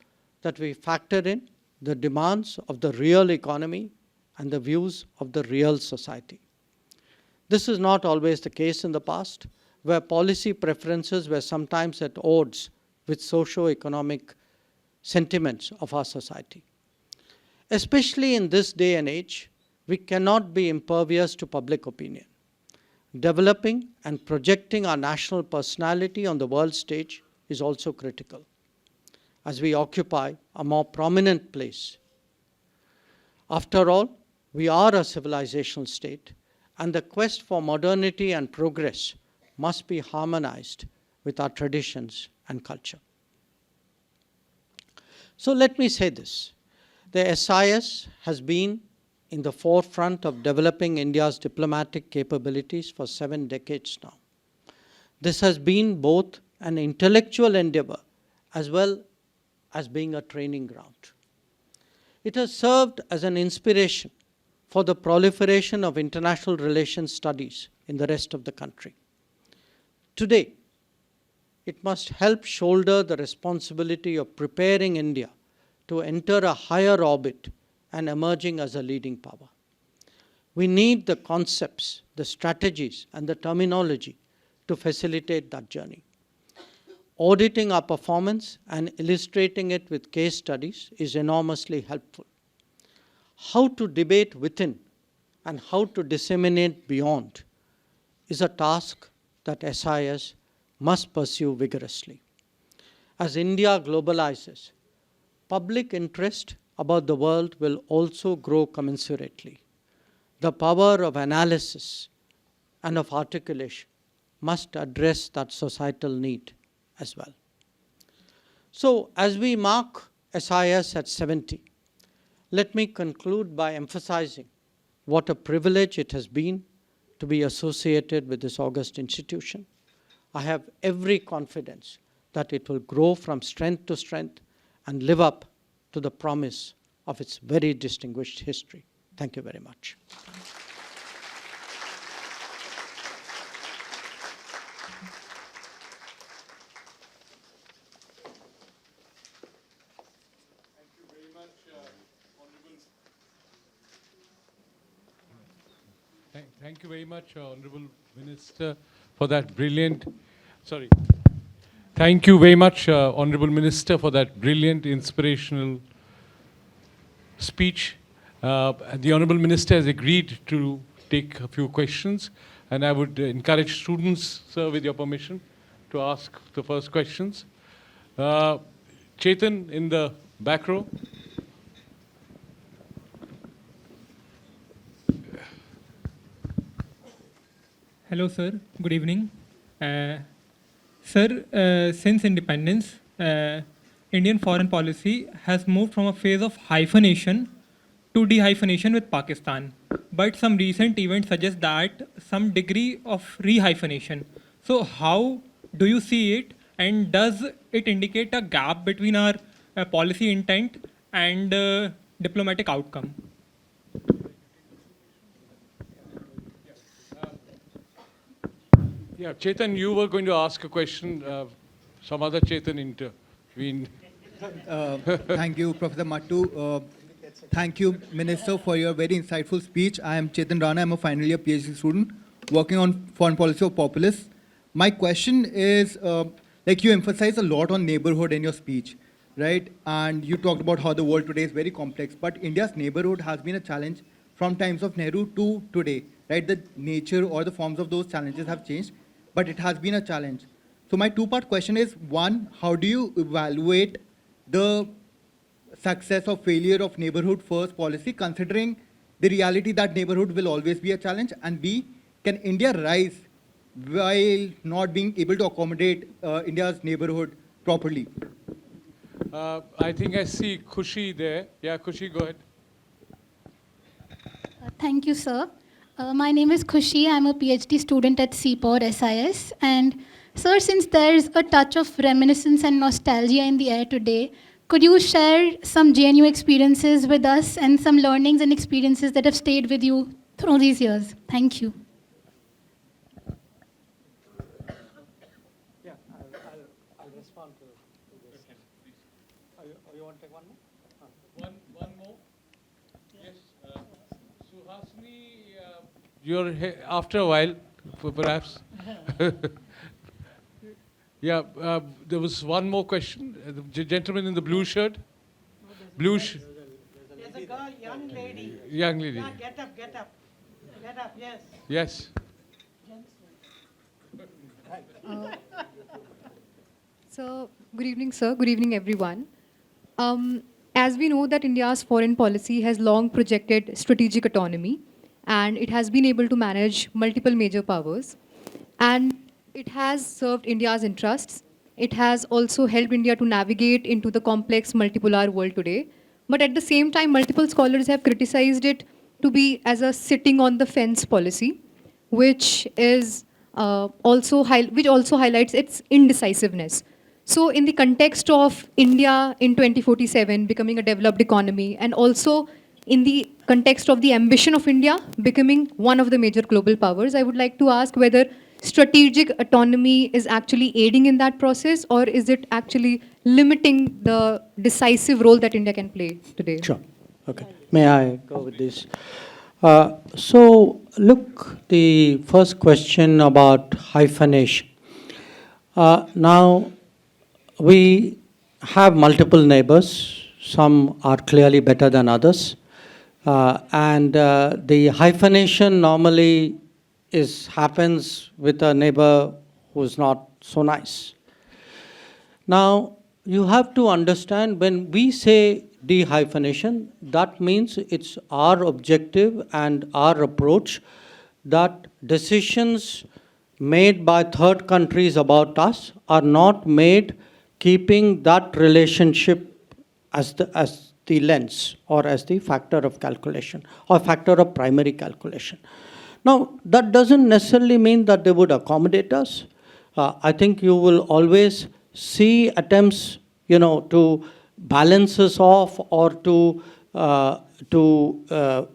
that we factor in the demands of the real economy and the views of the real society. This is not always the case in the past, where policy preferences were sometimes at odds with socio-economic sentiments of our society. Especially in this day and age, we cannot be impervious to public opinion. Developing and projecting our national personality on the world stage is also critical, as we occupy a more prominent place. After all, we are a civilizational state, and the quest for modernity and progress must be harmonized with our traditions and culture. So let me say this. The SIS has been in the forefront of developing India's diplomatic capabilities for 7 decades now. This has been both an intellectual endeavor as well as being a training ground. It has served as an inspiration for the proliferation of international relations studies in the rest of the country. Today, it must help shoulder the responsibility of preparing India to enter a higher orbit and emerging as a leading power. We need the concepts, the strategies, and the terminology to facilitate that journey. Auditing our performance and illustrating it with case studies is enormously helpful. How to debate within and how to disseminate beyond is a task that SIS must pursue vigorously. As India globalizes, public interest about the world will also grow commensurately. The power of analysis and of articulation must address that societal need as well. So, as we mark SIS at 70, let me conclude by emphasizing what a privilege it has been to be associated with this august institution. I have every confidence that it will grow from strength to strength and live up to the promise of its very distinguished history. Thank you very much. Thank you very much, Honorable Minister, for that brilliant, Thank you very much, Honorable Minister, for that brilliant, inspirational speech. The Honorable Minister has agreed to take a few questions, and I would encourage students, sir, with your permission, to ask the first questions. Chetan in the back row. Hello, sir. Good evening. Sir, since independence, Indian foreign policy has moved from a phase of hyphenation to dehyphenation with Pakistan. But some recent events suggest that some degree of rehyphenation. So how do you see it, and does it indicate a gap between our policy intent and diplomatic outcome? Yeah, Chetan, you were going to ask a question. Some other Chetan intervened. Thank you, Professor Mattoo. Thank you, Minister, for your very insightful speech. I am Chetan Rana. I'm a final year PhD student working on foreign policy of populists. My question is, like you emphasize a lot on neighborhood in your speech, right? And you talked about how the world today is very complex, but India's neighborhood has been a challenge from times of Nehru to today, right? The nature or the forms of those challenges have changed, but it has been a challenge. So my two-part question is, one, how do you evaluate the success or failure of neighborhood first policy, considering the reality that neighborhood will always be a challenge? And B, can India rise while not being able to accommodate India's neighborhood properly? I think I see Khushi there. Yeah, Khushi, go ahead. Thank you, sir. My name is Khushi. I'm a PhD student at C.S.R, SIS. And, sir, since there's a touch of reminiscence and nostalgia in the air today, could you share some JNU experiences with us and some learnings and experiences that have stayed with you through these years? Thank you. Yeah, I'll respond to this. You want to take one more? One more? Yes. Suhasini, you're after a while, perhaps. Yeah, there was one more question. The gentleman in the blue shirt. Blue shirt. There's a girl, young lady. Young lady. Yeah, get up, get up. Get up, yes. Yes. So, good evening, sir. Good evening, everyone. As we know that India's foreign policy has long projected strategic autonomy, and it has been able to manage multiple major powers. And it has served India's interests. It has also helped India to navigate into the complex multipolar world today. But at the same time, multiple scholars have criticized it to be as a sitting on the fence policy, which is also highlights its indecisiveness. So in the context of India in 2047 becoming a developed economy, and also in the context of the ambition of India becoming one of the major global powers, I would like to ask whether strategic autonomy is actually aiding in that process, or is it actually limiting the decisive role that India can play today? Sure. Okay. May I go with this? So, look, the first question about hyphenation. Now, we have multiple neighbors. Some are clearly better than others. And the hyphenation normally happens with a neighbor who's not so nice. Now, you have to understand when we say de-hyphenation, that means it's our objective and our approach that decisions made by third countries about us are not made keeping that relationship as the lens or as the factor of calculation or factor of primary calculation. Now, that doesn't necessarily mean that they would accommodate us. I think you will always see attempts, to balance us off, or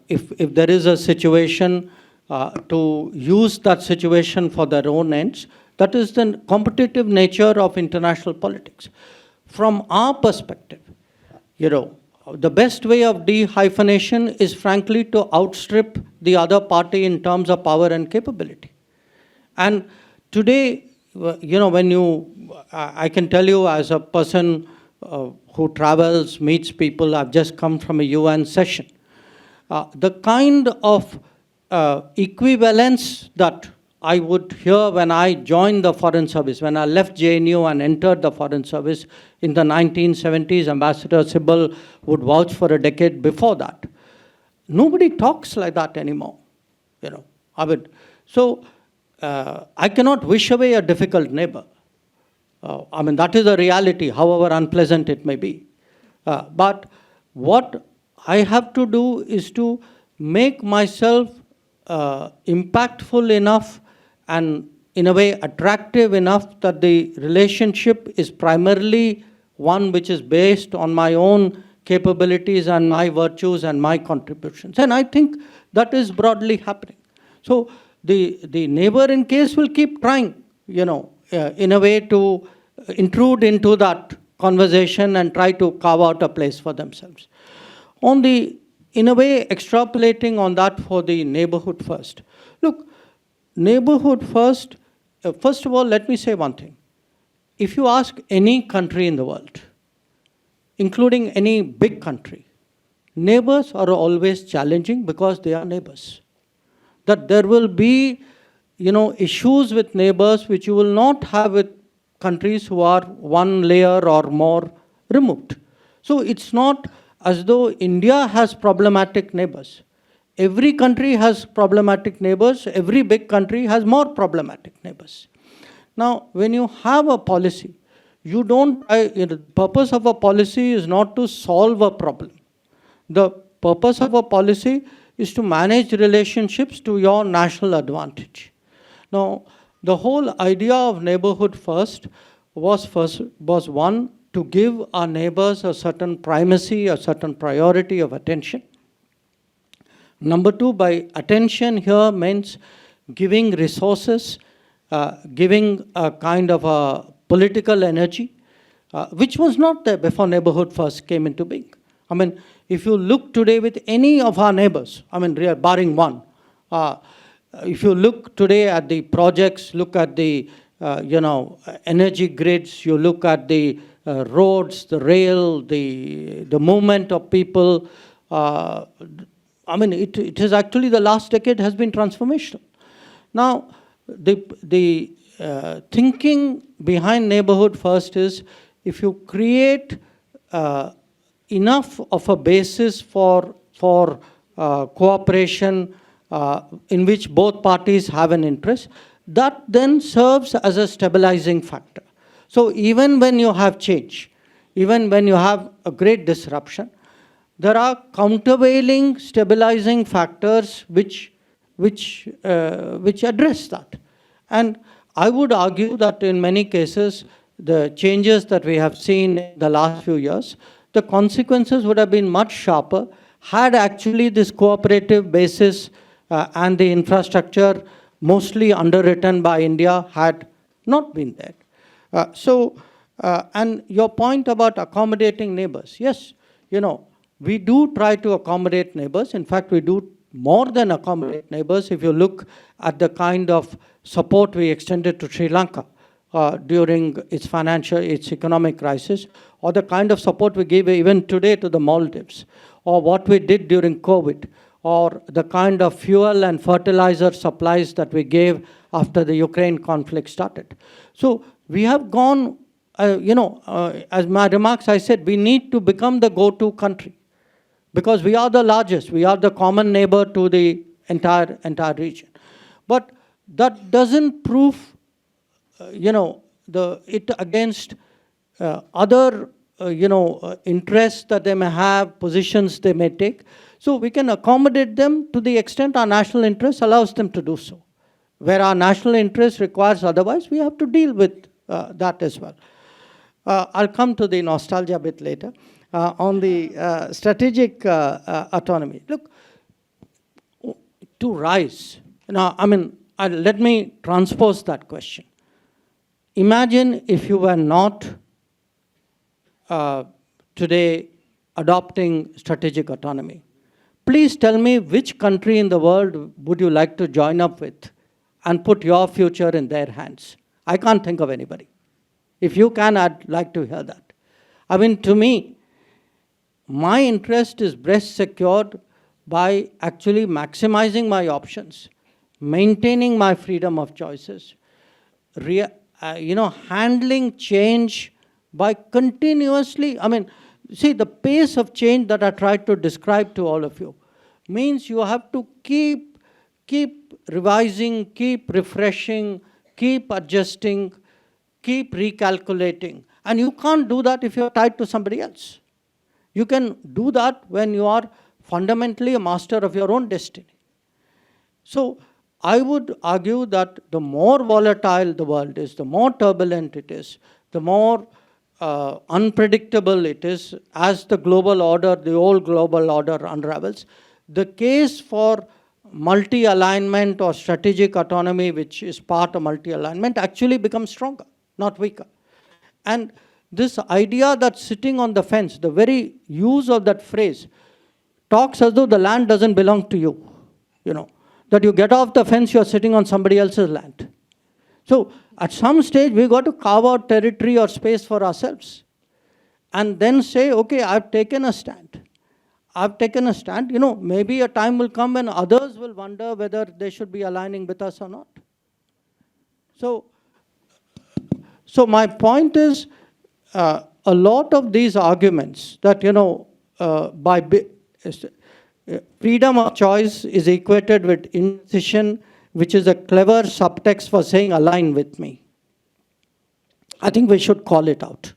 if there is a situation, to use that situation for their own ends. That is the competitive nature of international politics. From our perspective, the best way of de-hyphenation is frankly to outstrip the other party in terms of power and capability. And today, I can tell you as a person who travels, meets people, I've just come from a UN session. The kind of equivalence that I would hear when I joined the Foreign Service, when I left JNU and entered the Foreign Service in the 1970s, Ambassador Sibal would vouch for a decade before that. Nobody talks like that anymore, So I cannot wish away a difficult neighbor. That is a reality, however unpleasant it may be. But what I have to do is to make myself impactful enough and in a way attractive enough that the relationship is primarily one which is based on my own capabilities and my virtues and my contributions. And I think that is broadly happening. So the neighbor in case will keep trying, in a way to intrude into that conversation and try to carve out a place for themselves. In a way, extrapolating on that for the neighborhood first. Look, neighborhood first, first of all, let me say one thing. If you ask any country in the world, including any big country, neighbors are always challenging because they are neighbors. That there will be, issues with neighbors which you will not have with countries who are one layer or more removed. So it's not as though India has problematic neighbors. Every country has problematic neighbors. Every big country has more problematic neighbors. Now, when you have a policy, you don't, the purpose of a policy is not to solve a problem. The purpose of a policy is to manage relationships to your national advantage. Now, the whole idea of neighborhood first was one, to give our neighbors a certain primacy, a certain priority of attention. Number two, by attention here means giving resources, giving a kind of a political energy, which was not there before neighborhood first came into being. I mean, if you look today with any of our neighbors, I mean, barring one, if you look today at the projects, look at the energy grids, you look at the roads, the rail, the movement of people, I mean, it is actually, the last decade has been transformational. Now, the thinking behind neighborhood first is, if you create enough of a basis for cooperation in which both parties have an interest, that then serves as a stabilizing factor. So even when you have change, even when you have a great disruption, there are countervailing stabilizing factors which address that. And I would argue that in many cases, the changes that we have seen in the last few years, the consequences would have been much sharper had actually this cooperative basis and the infrastructure mostly underwritten by India had not been there. And your point about accommodating neighbors, yes, we do try to accommodate neighbors. In fact, we do more than accommodate neighbors. If you look at the kind of support we extended to Sri Lanka during its economic crisis, or the kind of support we give even today to the Maldives, or what we did during COVID, or the kind of fuel and fertilizer supplies that we gave after the Ukraine conflict started. So we have gone, as my remarks I said, we need to become the go-to country, because we are the largest, we are the common neighbor to the entire region. But that doesn't prove, it against other, interests that they may have, positions they may take. So we can accommodate them to the extent our national interest allows them to do so. Where our national interest requires otherwise, we have to deal with that as well. I'll come to the nostalgia bit later. On the strategic autonomy. Look, to rise, let me transpose that question. Imagine if you were not today adopting strategic autonomy. Please tell me which country in the world would you like to join up with and put your future in their hands? I can't think of anybody. If you can, I'd like to hear that. I mean, to me, my interest is best secured by actually maximizing my options, maintaining my freedom of choices, handling change by continuously, see, the pace of change that I tried to describe to all of you means you have to keep revising, keep refreshing, keep adjusting, keep recalculating. And you can't do that if you're tied to somebody else. You can do that when you are fundamentally a master of your own destiny. So I would argue that the more volatile the world is, the more turbulent it is, the more unpredictable it is, as the global order, the old global order unravels, the case for multi-alignment or strategic autonomy, which is part of multi-alignment, actually becomes stronger, not weaker. And this idea that sitting on the fence, the very use of that phrase, talks as though the land doesn't belong to you, that you get off the fence, you're sitting on somebody else's land. So at some stage, we've got to carve out territory or space for ourselves and then say, okay, I've taken a stand. I've taken a stand. Maybe a time will come when others will wonder whether they should be aligning with us or not. So So my point is, a lot of these arguments that, freedom of choice is equated with indecision, which is a clever subtext for saying align with me. I think we should call it out.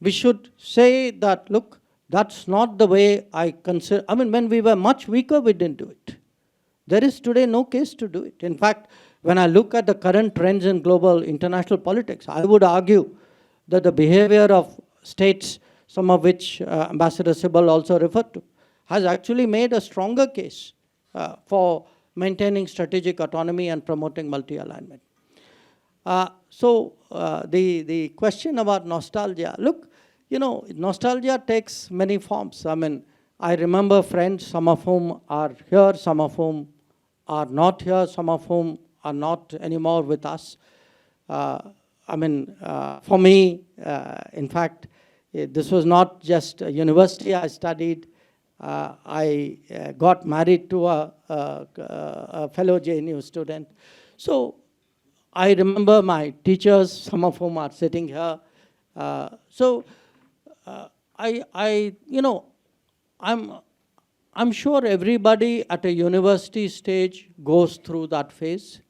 We should say that, look, that's not the way I consider. I mean, when we were much weaker, we didn't do it. There is today no case to do it. In fact, when I look at the current trends in global international politics, I would argue that the behavior of states, some of which Ambassador Sibal also referred to, has actually made a stronger case for maintaining strategic autonomy and promoting multi-alignment. So the question about nostalgia, look, nostalgia takes many forms. I mean, I remember friends, some of whom are here, some of whom are not here, some of whom are not anymore with us. For me, in fact, this was not just a university I studied. I got married to a fellow JNU student. So I remember my teachers, some of whom are sitting here. I'm sure everybody at a university stage goes through that phase.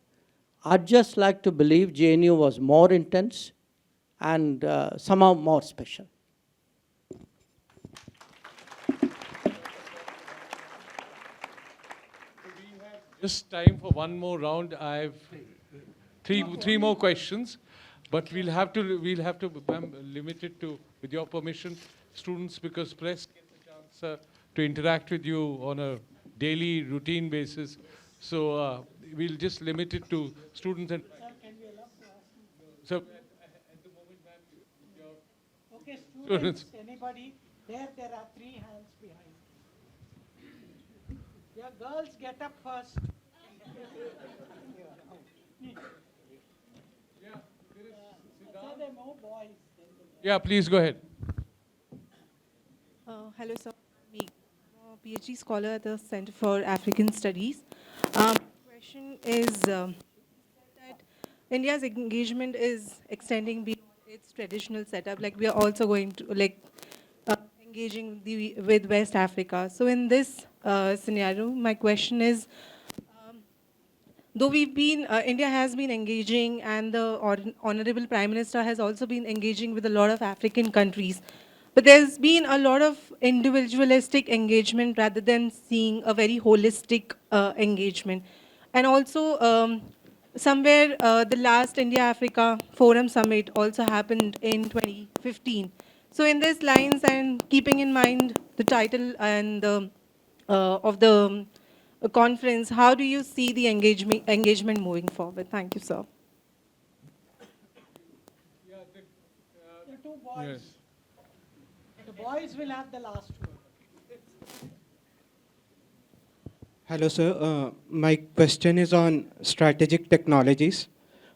I'd just like to believe JNU was more intense and somehow more special. Just time for one more round. I have three more questions, but we'll have to limit it to, with your permission, students, because press get the chance to interact with you on a daily routine basis. So we'll just limit it to students and. Sir, can we allow to ask? So at the moment, ma'am, okay, students, anybody? There are 3 hands behind. Yeah, girls, get up first. Yeah, please go ahead. Hello, sir. I'm a PhD scholar at the Center for African Studies. Question is that India's engagement is extending beyond its traditional setup. Like, we are also going to engaging with West Africa. So in this scenario, my question is, though India has been engaging, and the Honorable Prime Minister has also been engaging with a lot of African countries, but there's been a lot of individualistic engagement rather than seeing a very holistic engagement. And also, somewhere the last India-Africa Forum Summit also happened in 2015. So in these lines, and keeping in mind the title and of the conference, how do you see the engagement moving forward? Thank you, sir. The 2 boys. Yes. The boys will have the last word. Hello, sir. My question is on strategic technologies.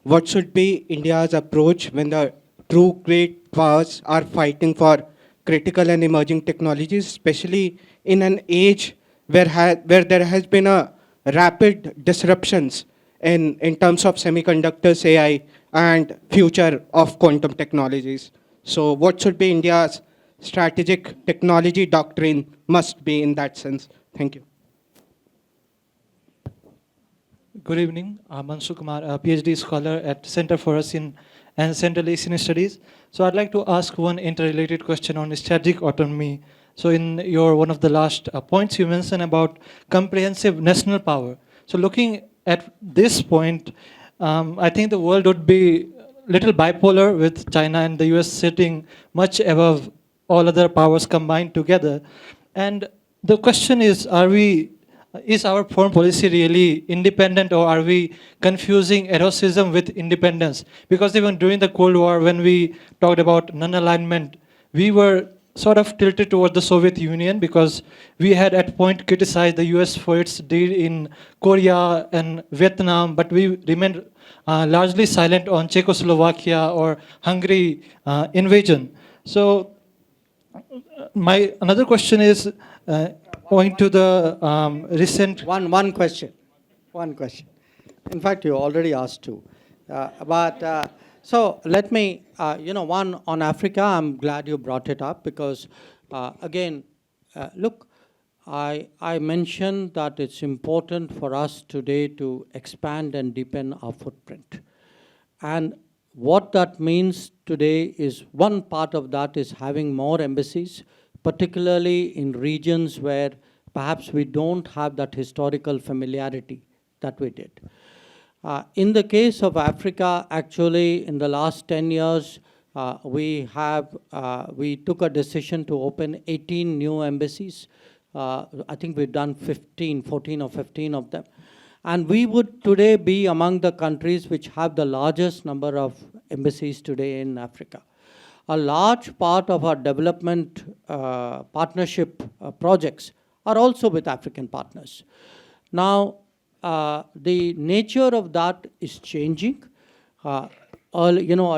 What should be India's approach when the true great powers are fighting for critical and emerging technologies, especially in an age where there has been a rapid disruptions in terms of semiconductors, AI, and future of quantum technologies? So what should be India's strategic technology doctrine must be in that sense? Thank you. Good evening. I'm Mansukh Kumar, a PhD scholar at Center for Asian and Central Asian Studies. So I'd like to ask one interrelated question on strategic autonomy. So in your one of the last points, you mentioned about comprehensive national power. So looking at this point, I think the world would be little bipolar, with China and the US sitting much above all other powers combined together. And the question is our foreign policy really independent, or are we confusing eroticism with independence? Because even during the Cold War, when we talked about non-alignment, we were sort of tilted toward the Soviet Union, because we had at point criticized the US for its deed in Korea and Vietnam, but we remained largely silent on Czechoslovakia or Hungary invasion. So my another question is, owing to the recent... One question. In fact, you already asked 2. But So let me, one on Africa, I'm glad you brought it up because, again, look, I mentioned that it's important for us today to expand and deepen our footprint. And what that means today is one part of that is having more embassies, particularly in regions where perhaps we don't have that historical familiarity that we did. In the case of Africa, actually, in the last 10 years, we took a decision to open 18 new embassies. I think we've done 14 or 15 of them. And we would today be among the countries which have the largest number of embassies today in Africa. A large part of our development partnership projects are also with African partners. Now, the nature of that is changing. A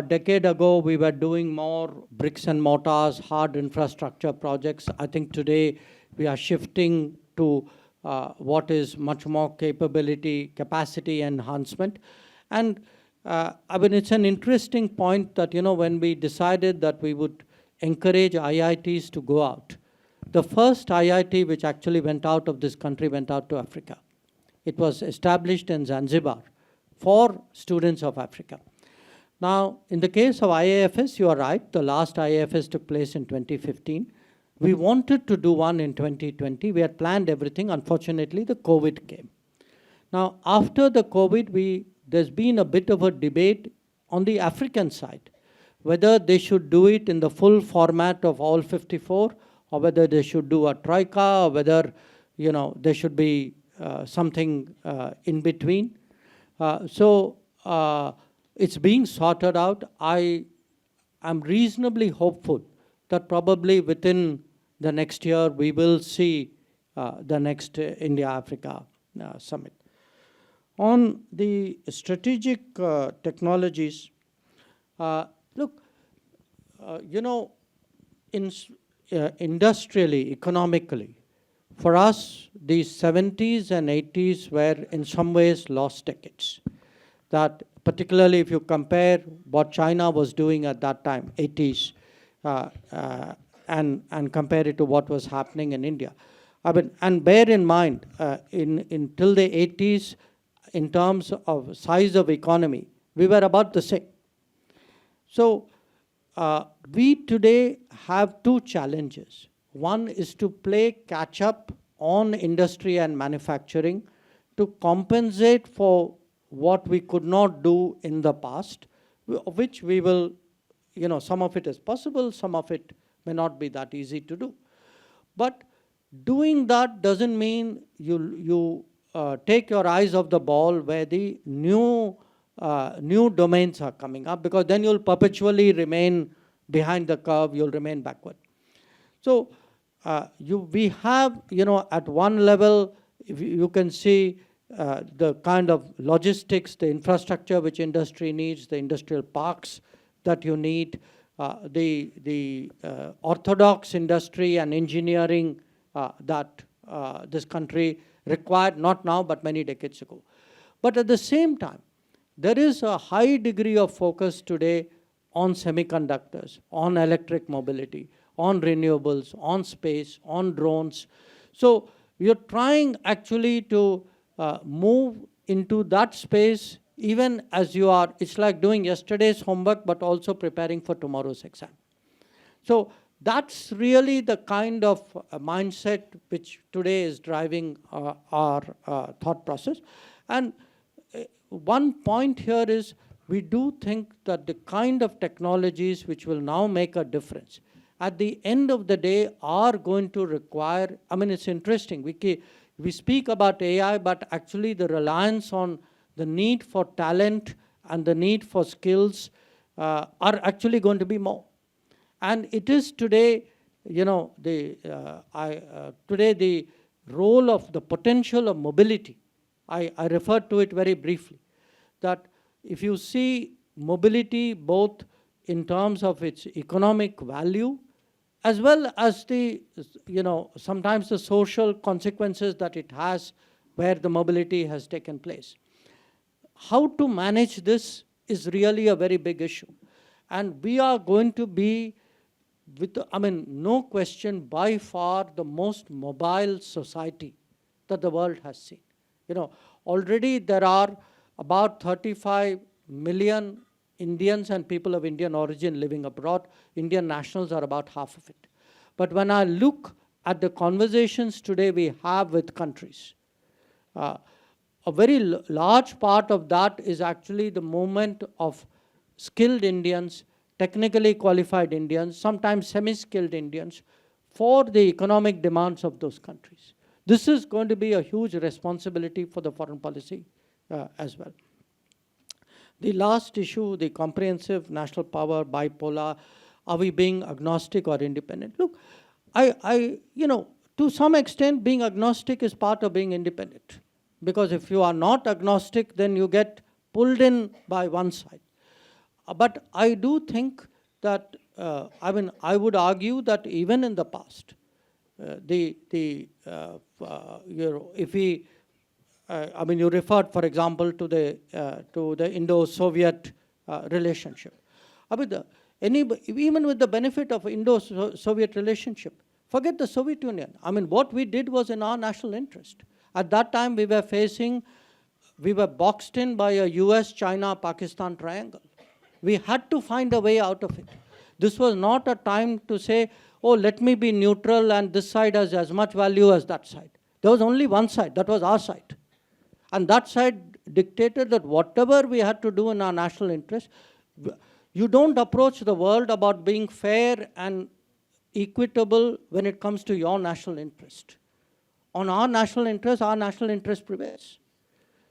decade ago, we were doing more bricks and mortars, hard infrastructure projects. I think today we are shifting to what is much more capacity enhancement. And it's an interesting point that, when we decided that we would encourage IITs to go out, the first IIT which actually went out of this country went out to Africa. It was established in Zanzibar for students of Africa. Now, in the case of IAFS, you are right, the last IAFS took place in 2015. We wanted to do one in 2020. We had planned everything. Unfortunately, the COVID came. Now, after the COVID, there's been a bit of a debate on the African side, whether they should do it in the full format of all 54, or whether they should do a troika, or whether, there should be something in between. It's being sorted out. I am reasonably hopeful that probably within the next year we will see the next India-Africa summit. On the strategic technologies, industrially, economically, for us, the 70s and 80s were in some ways lost decades. That particularly if you compare what China was doing at that time, 80s, and compare it to what was happening in India. And bear in mind, until the 80s, in terms of size of economy, we were about the same. So we today have two challenges. One is to play catch up on industry and manufacturing to compensate for what we could not do in the past, which we will, some of it is possible, some of it may not be that easy to do. But doing that doesn't mean you take your eyes off the ball where the new domains are coming up, because then you'll perpetually remain behind the curve, you'll remain backward. So we have, at one level, you can see the kind of logistics, the infrastructure which industry needs, the industrial parks that you need, the orthodox industry and engineering that this country required, not now, but many decades ago. But at the same time, there is a high degree of focus today on semiconductors, on electric mobility, on renewables, on space, on drones. So we are trying actually to move into that space even as you are. It's like doing yesterday's homework but also preparing for tomorrow's exam. So that's really the kind of mindset which today is driving our thought process. And one point here is we do think that the kind of technologies which will now make a difference at the end of the day are going to require, it's interesting, we speak about AI, but actually the reliance on the need for talent and the need for skills are actually going to be more. And it is today, today the role of the potential of mobility. I referred to it very briefly, that if you see mobility both in terms of its economic value as well as the, sometimes the social consequences that it has where the mobility has taken place. How to manage this is really a very big issue. And we are going to be, no question, by far the most mobile society that the world has seen. Already there are about 35 million Indians and people of Indian origin living abroad. Indian nationals are about half of it. But when I look at the conversations today we have with countries, a very large part of that is actually the movement of skilled Indians, technically qualified Indians, sometimes semi-skilled Indians, for the economic demands of those countries. This is going to be a huge responsibility for the foreign policy as well. The last issue, the comprehensive national power, bipolar, are we being agnostic or independent? Look, to some extent, being agnostic is part of being independent. Because if you are not agnostic, then you get pulled in by one side. But I do think that, I would argue that even in the past, if we, you referred, for example, to the Indo-Soviet relationship. Even with the benefit of Indo-Soviet relationship, forget the Soviet Union. What we did was in our national interest. At that time, we were boxed in by a US, China, Pakistan triangle. We had to find a way out of it. This was not a time to say, oh, let me be neutral and this side has as much value as that side. There was only one side, that was our side. And that side dictated that whatever we had to do in our national interest, you don't approach the world about being fair and equitable when it comes to your national interest. On our national interest prevails.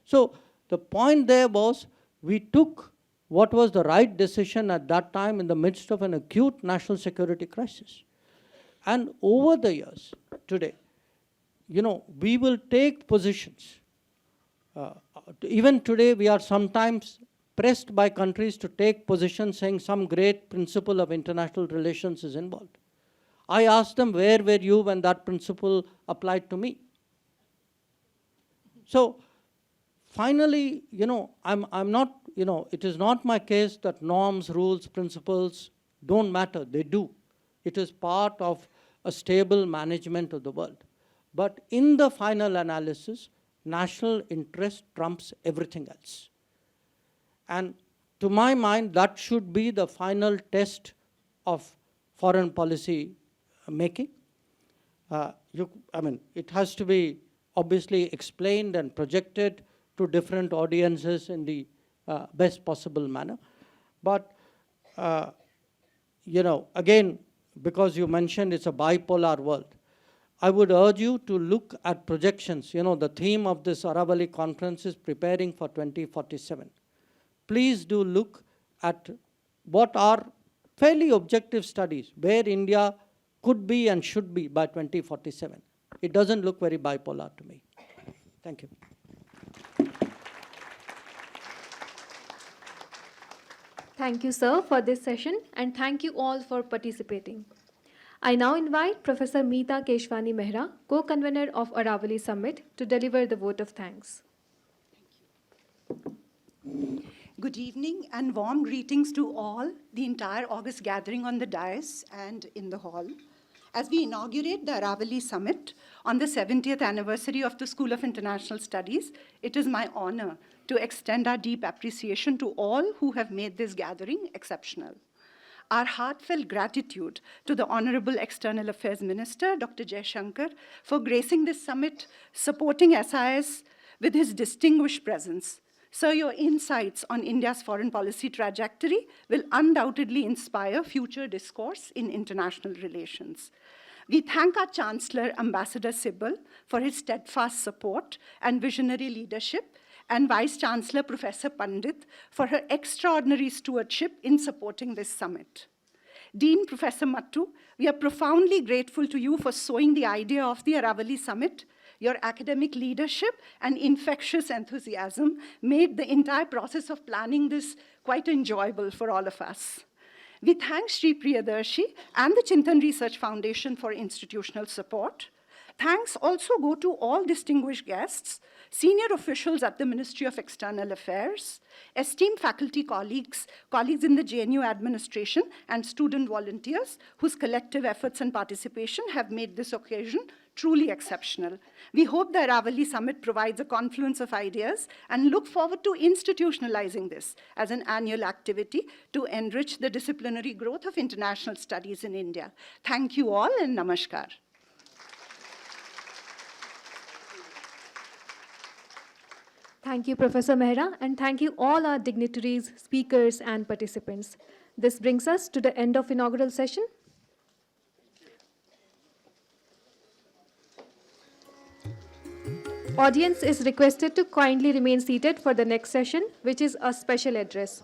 So the point there was, we took what was the right decision at that time in the midst of an acute national security crisis. And over the years, today, we will take positions. Even today, we are sometimes pressed by countries to take positions saying some great principle of international relations is involved. I asked them, where were you when that principle applied to me? So finally, I'm not, it is not my case that norms, rules, principles don't matter. They do. It is part of a stable management of the world. But in the final analysis, national interest trumps everything else. And to my mind, that should be the final test of foreign policy making. It has to be obviously explained and projected to different audiences in the best possible manner. But, again, because you mentioned it's a bipolar world, I would urge you to look at projections. The theme of this Aravalli conference is preparing for 2047. Please do look at what are fairly objective studies where India could be and should be by 2047. It doesn't look very bipolar to me. Thank you. Thank you, sir, for this session, and thank you all for participating. I now invite Professor Meeta Keshwani Mehra, Co-convenor of Aravalli Summit, to deliver the vote of thanks. Good evening and warm greetings to all, the entire August gathering on the dais and in the hall. As we inaugurate the Aravalli Summit on the 70th anniversary of the School of International Studies, it is my honor to extend our deep appreciation to all who have made this gathering exceptional. Our heartfelt gratitude to the Honorable External Affairs Minister, Dr. Jaishankar, for gracing this summit, supporting SIS with his distinguished presence. Sir, your insights on India's foreign policy trajectory will undoubtedly inspire future discourse in international relations. We thank our Chancellor, Ambassador Sibal, for his steadfast support and visionary leadership, and Vice Chancellor, Professor Pandit, for her extraordinary stewardship in supporting this summit. Dean Professor Mattoo, we are profoundly grateful to you for sowing the idea of the Aravalli Summit. Your academic leadership and infectious enthusiasm made the entire process of planning this quite enjoyable for all of us. We thank Shri Priyadarshi and the Chintan Research Foundation for institutional support. Thanks also go to all distinguished guests, senior officials at the Ministry of External Affairs, esteemed faculty colleagues, colleagues in the JNU administration, and student volunteers whose collective efforts and participation have made this occasion truly exceptional. We hope the Aravalli Summit provides a confluence of ideas and look forward to institutionalizing this as an annual activity to enrich the disciplinary growth of international studies in India. Thank you all and namaskar. Thank you, Professor Mehra, and thank you all our dignitaries, speakers, and participants. This brings us to the end of inaugural session. Audience is requested to kindly remain seated for the next session, which is a special address.